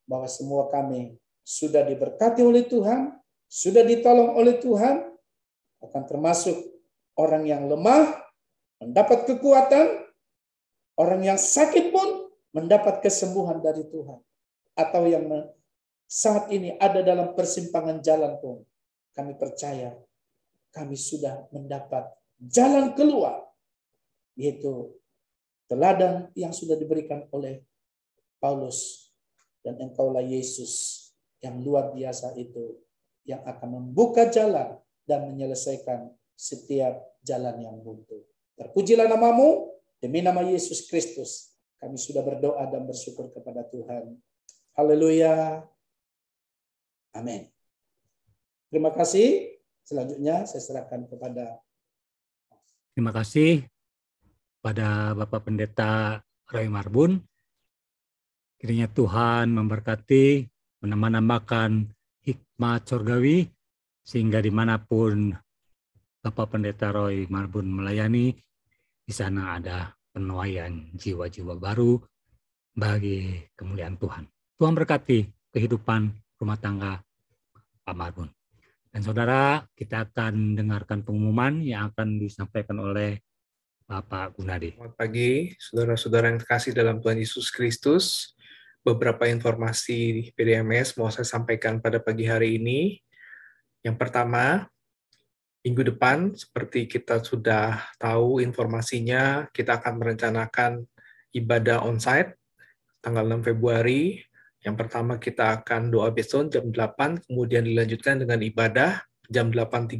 bahwa semua kami sudah diberkati oleh Tuhan, sudah ditolong oleh Tuhan, akan termasuk orang yang lemah mendapat kekuatan, orang yang sakit pun mendapat kesembuhan dari Tuhan. Atau yang saat ini ada dalam persimpangan jalan pun, kami percaya kami sudah mendapat jalan keluar, yaitu teladan yang sudah diberikan oleh Paulus. Dan Engkaulah Yesus yang luar biasa itu, yang akan membuka jalan dan menyelesaikan setiap jalan yang buntu. Terpujilah nama-Mu, demi nama Yesus Kristus. Kami sudah berdoa dan bersyukur kepada Tuhan. Haleluya. Amin. Terima kasih. Selanjutnya saya serahkan kepada. Terima kasih pada Bapak Pendeta Roy Marbun. Kiranya Tuhan memberkati, menambah-nambahkan hikmat surgawi, sehingga dimanapun Bapak Pendeta Roy Marbun melayani, di sana ada penuaian jiwa-jiwa baru bagi kemuliaan Tuhan. Tuhan berkati kehidupan rumah tangga Pak Marbun. Dan saudara, kita akan dengarkan pengumuman yang akan disampaikan oleh Bapak Gunadi. Selamat pagi, saudara-saudara yang terkasih dalam Tuhan Yesus Kristus. Beberapa informasi PDMS mau saya sampaikan pada pagi hari ini. Yang pertama, minggu depan, seperti kita sudah tahu informasinya, kita akan merencanakan ibadah onsite tanggal 6 Februari. Yang pertama kita akan doa beson jam 8, kemudian dilanjutkan dengan ibadah jam 8.30,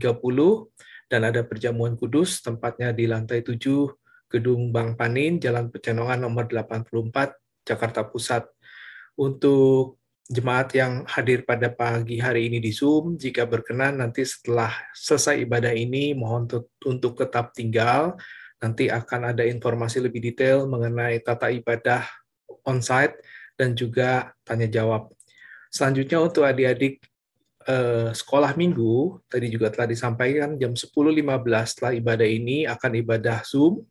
dan ada perjamuan kudus, tempatnya di lantai 7, Gedung Bank Panin, Jalan Pecenongan nomor 84, Jakarta Pusat. Untuk jemaat yang hadir pada pagi hari ini di Zoom, jika berkenan nanti setelah selesai ibadah ini, mohon untuk tetap tinggal. Nanti akan ada informasi lebih detail mengenai tata ibadah onsite dan juga tanya jawab. Selanjutnya untuk adik-adik sekolah minggu, tadi juga telah disampaikan jam 10.15 setelah ibadah ini akan ibadah Zoom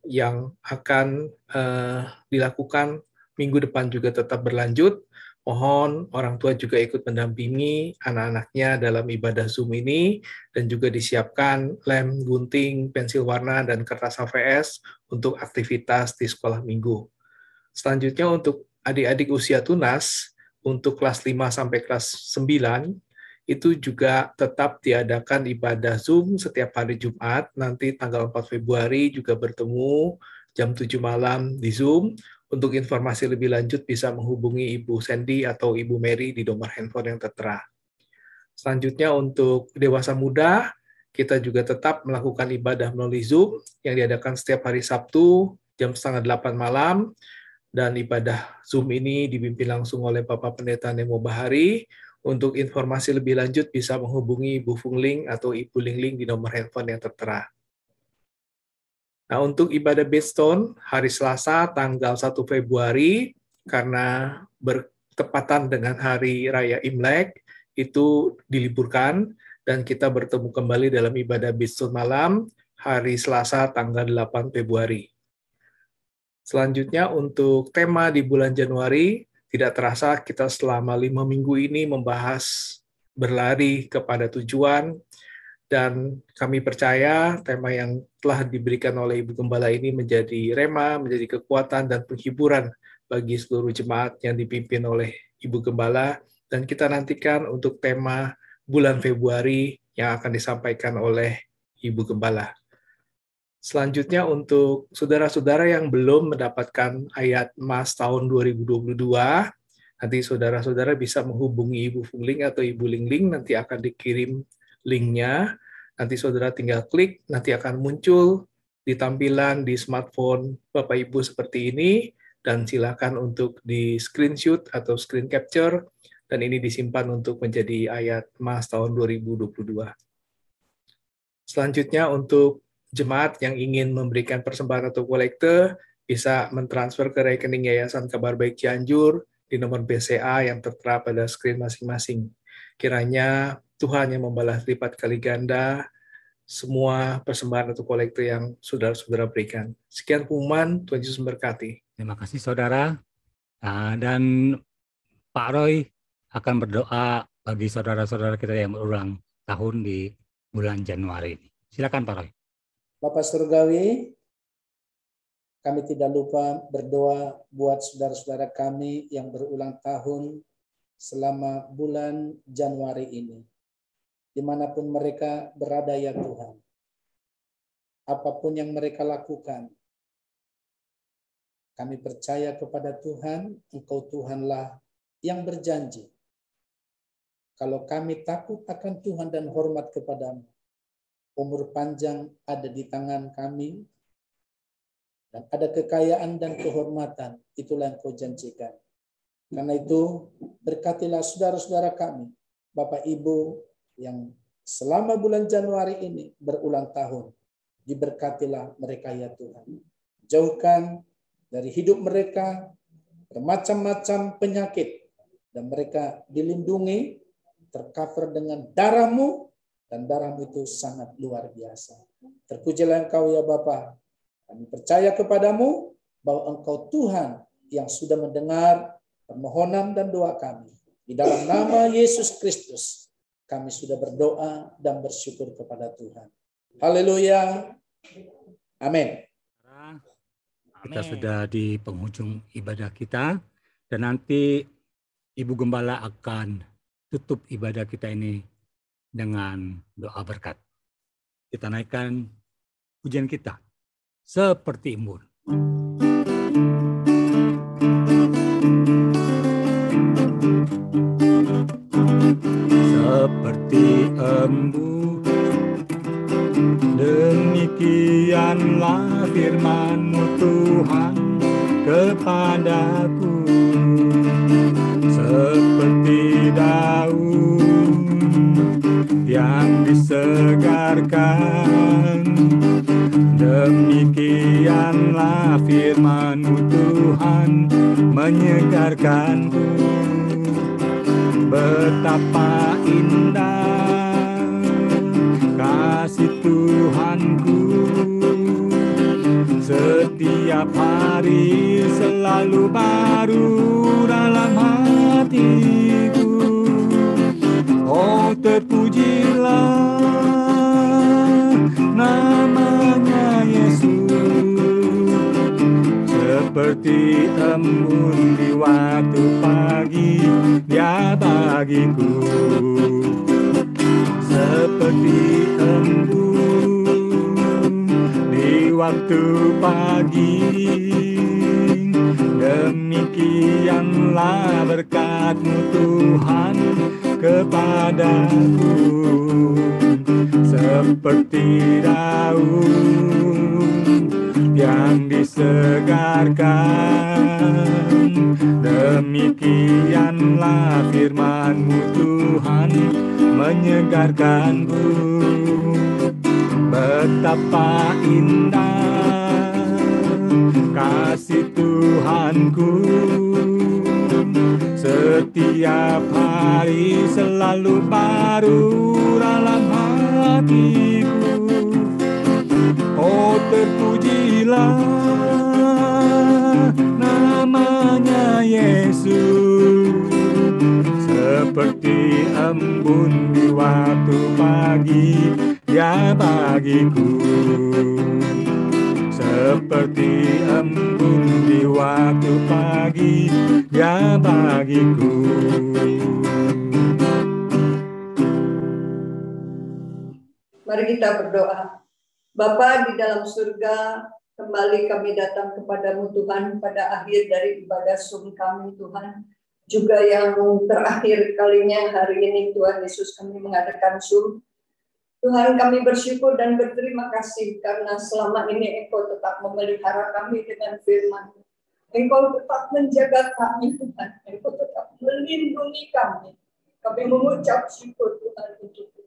yang akan dilakukan minggu depan juga tetap berlanjut. Mohon orang tua juga ikut mendampingi anak-anaknya dalam ibadah Zoom ini, dan juga disiapkan lem, gunting, pensil warna, dan kertas HVS untuk aktivitas di sekolah minggu. Selanjutnya untuk adik-adik usia tunas, untuk kelas 5 sampai kelas 9, itu juga tetap diadakan ibadah Zoom setiap hari Jumat. Nanti tanggal 4 Februari juga bertemu jam 7 malam di Zoom. Untuk informasi lebih lanjut bisa menghubungi Ibu Sandy atau Ibu Mary di nomor handphone yang tertera. Selanjutnya untuk dewasa muda, kita juga tetap melakukan ibadah melalui Zoom yang diadakan setiap hari Sabtu jam 7:30 malam. Dan ibadah Zoom ini dipimpin langsung oleh Bapak Pendeta Nemo Bahari. Untuk informasi lebih lanjut bisa menghubungi Ibu Fungling atau Ibu Lingling di nomor handphone yang tertera. Nah, untuk ibadah Bedstone hari Selasa tanggal 1 Februari, karena bertepatan dengan Hari Raya Imlek, itu diliburkan, dan kita bertemu kembali dalam ibadah Bedstone malam hari Selasa tanggal 8 Februari. Selanjutnya untuk tema di bulan Januari, tidak terasa kita selama 5 minggu ini membahas berlari kepada tujuan, dan kami percaya tema yang telah diberikan oleh Ibu Gembala ini menjadi rema, menjadi kekuatan dan penghiburan bagi seluruh jemaat yang dipimpin oleh Ibu Gembala, dan kita nantikan untuk tema bulan Februari yang akan disampaikan oleh Ibu Gembala. Selanjutnya untuk saudara-saudara yang belum mendapatkan ayat emas tahun 2022, nanti saudara-saudara bisa menghubungi Ibu Fungling atau Ibu Lingling, nanti akan dikirim linknya. Nanti saudara tinggal klik, nanti akan muncul di tampilan di smartphone Bapak Ibu seperti ini, dan silakan untuk di screenshot atau screen capture, dan ini disimpan untuk menjadi ayat emas tahun 2022. Selanjutnya untuk jemaat yang ingin memberikan persembahan atau kolekte, bisa mentransfer ke rekening Yayasan Kabar Baik Cianjur di nomor BCA yang tertera pada screen masing-masing. Kiranya Tuhan yang membalas lipat kali ganda semua persembahan atau kolekte yang saudara-saudara berikan. Sekian pengumuman, Tuhan Yesus memberkati. Terima kasih saudara. Dan Pak Roy akan berdoa bagi saudara-saudara kita yang berulang tahun di bulan Januari ini. Silakan Pak Roy. Bapak Surgawi, kami tidak lupa berdoa buat saudara-saudara kami yang berulang tahun selama bulan Januari ini. Dimanapun mereka berada ya Tuhan. Apapun yang mereka lakukan, kami percaya kepada Tuhan, Engkau Tuhanlah yang berjanji. Kalau kami takut akan Tuhan dan hormat kepadamu, umur panjang ada di tangan kami, dan ada kekayaan dan kehormatan, itulah yang Kau janjikan. Karena itu, berkatilah saudara-saudara kami, Bapak Ibu yang selama bulan Januari ini berulang tahun, diberkatilah mereka ya Tuhan. Jauhkan dari hidup mereka, bermacam-macam penyakit, dan mereka dilindungi, tercover dengan darah-Mu, dan darah-Mu itu sangat luar biasa. Terpujilah Engkau ya Bapa. Kami percaya kepadamu bahwa Engkau Tuhan yang sudah mendengar permohonan dan doa kami. Di dalam nama Yesus Kristus, kami sudah berdoa dan bersyukur kepada Tuhan. Haleluya. Amin. Kita sudah di penghujung ibadah kita, dan nanti Ibu Gembala akan tutup ibadah kita ini dengan doa berkat. Kita naikkan pujian kita, Seperti Embun. Seperti embun, demikianlah firman-Mu Tuhan kepadaku. Seperti daun yang disegarkan, demikianlah firman-Mu Tuhan menyegarkanku. Betapa indah kasih Tuhanku, setiap hari selalu baru dalam hatiku. Oh, terpujilah namanya Yesus, seperti embun di waktu pagi Dia bagiku. Seperti embun di waktu pagi, demikianlah berkat-Mu Tuhan kepadaku. Seperti daun yang disegarkan, demikianlah firman-Mu Tuhan menyegarkanku. Betapa indah kasih Tuhanku, setiap hari selalu baru dalam hatiku. Oh, terpujilah namanya Yesus, seperti embun di waktu pagi Dia bagiku. Seperti embun di waktu pagi Dia bagiku. Mari kita berdoa. Bapa di dalam surga, kembali kami datang kepadamu Tuhan pada akhir dari ibadah Zoom kami Tuhan. Juga yang terakhir kalinya hari ini Tuhan Yesus kami mengadakan Zoom. Tuhan kami bersyukur dan berterima kasih karena selama ini Engkau tetap memelihara kami dengan firman. Engkau tetap menjaga kami Tuhan. Engkau tetap melindungi kami. Kami mengucap syukur Tuhan untuk itu.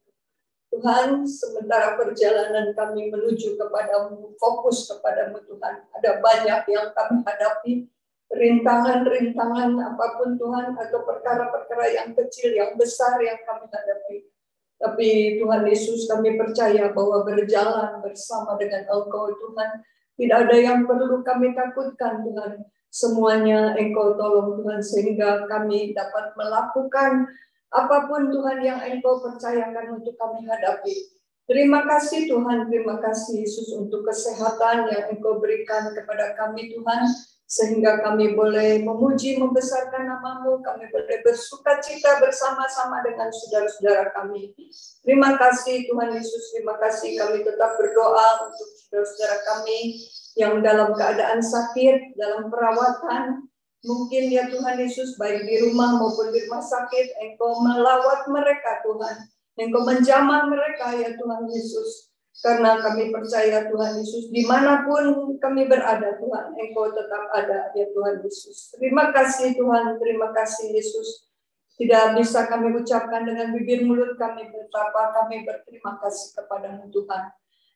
Tuhan, sementara perjalanan kami menuju kepadamu, fokus kepadamu Tuhan. Ada banyak yang kami hadapi, rintangan-rintangan apapun Tuhan, atau perkara-perkara yang kecil, yang besar yang kami hadapi. Tapi Tuhan Yesus, kami percaya bahwa berjalan bersama dengan Engkau Tuhan, tidak ada yang perlu kami takutkan Tuhan. Semuanya Engkau tolong Tuhan, sehingga kami dapat melakukan apapun Tuhan yang Engkau percayakan untuk kami hadapi. Terima kasih Tuhan, terima kasih Yesus untuk kesehatan yang Engkau berikan kepada kami Tuhan, sehingga kami boleh memuji, membesarkan nama-Mu, kami boleh bersukacita bersama-sama dengan saudara-saudara kami. Terima kasih Tuhan Yesus, terima kasih. Kami tetap berdoa untuk saudara-saudara kami yang dalam keadaan sakit, dalam perawatan. Mungkin ya Tuhan Yesus, baik di rumah maupun di rumah sakit, Engkau melawat mereka Tuhan. Engkau menjamah mereka ya Tuhan Yesus. Karena kami percaya Tuhan Yesus, dimanapun kami berada Tuhan, Engkau tetap ada ya Tuhan Yesus. Terima kasih Tuhan, terima kasih Yesus. Tidak bisa kami ucapkan dengan bibir mulut kami betapa kami berterima kasih kepada-Mu Tuhan.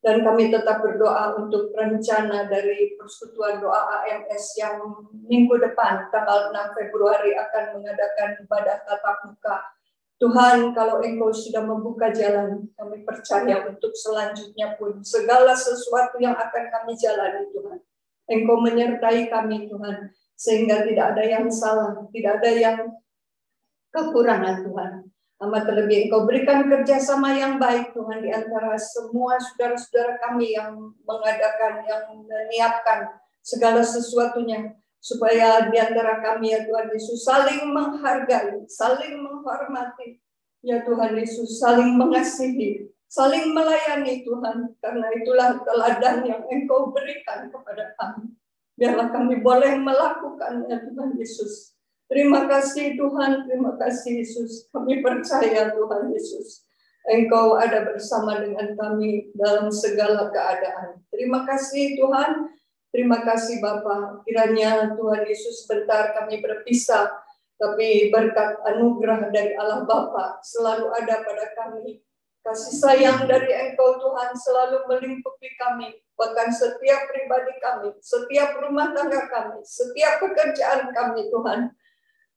Dan kami tetap berdoa untuk rencana dari persekutuan doa AMS yang minggu depan, tanggal 6 Februari akan mengadakan ibadah tatap muka. Tuhan, kalau Engkau sudah membuka jalan, kami percaya untuk selanjutnya pun segala sesuatu yang akan kami jalani, Tuhan. Engkau menyertai kami, Tuhan, sehingga tidak ada yang salah, tidak ada yang kekurangan, Tuhan. Amat terlebih Engkau berikan kerjasama yang baik, Tuhan, di antara semua saudara-saudara kami yang mengadakan, yang menyiapkan segala sesuatunya, supaya di antara kami, ya Tuhan Yesus, saling menghargai, saling menghormati, ya Tuhan Yesus, saling mengasihi, saling melayani, Tuhan, karena itulah teladan yang Engkau berikan kepada kami. Biarlah kami boleh melakukannya, Tuhan Yesus. Terima kasih Tuhan, terima kasih Yesus. Kami percaya Tuhan Yesus, Engkau ada bersama dengan kami dalam segala keadaan. Terima kasih Tuhan, terima kasih Bapa. Kiranya Tuhan Yesus sebentar kami berpisah, tapi berkat anugerah dari Allah Bapa selalu ada pada kami. Kasih sayang dari Engkau Tuhan selalu melingkupi kami, bahkan setiap pribadi kami, setiap rumah tangga kami, setiap pekerjaan kami Tuhan.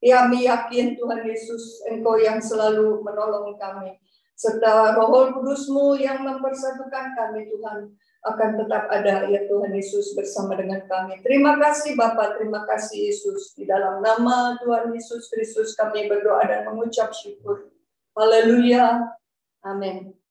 Kami yakin Tuhan Yesus, Engkau yang selalu menolong kami. Serta Roh Kudus-Mu yang mempersatukan kami Tuhan, akan tetap ada ya Tuhan Yesus bersama dengan kami. Terima kasih Bapa, terima kasih Yesus. Di dalam nama Tuhan Yesus Kristus kami berdoa dan mengucap syukur. Haleluya. Amin.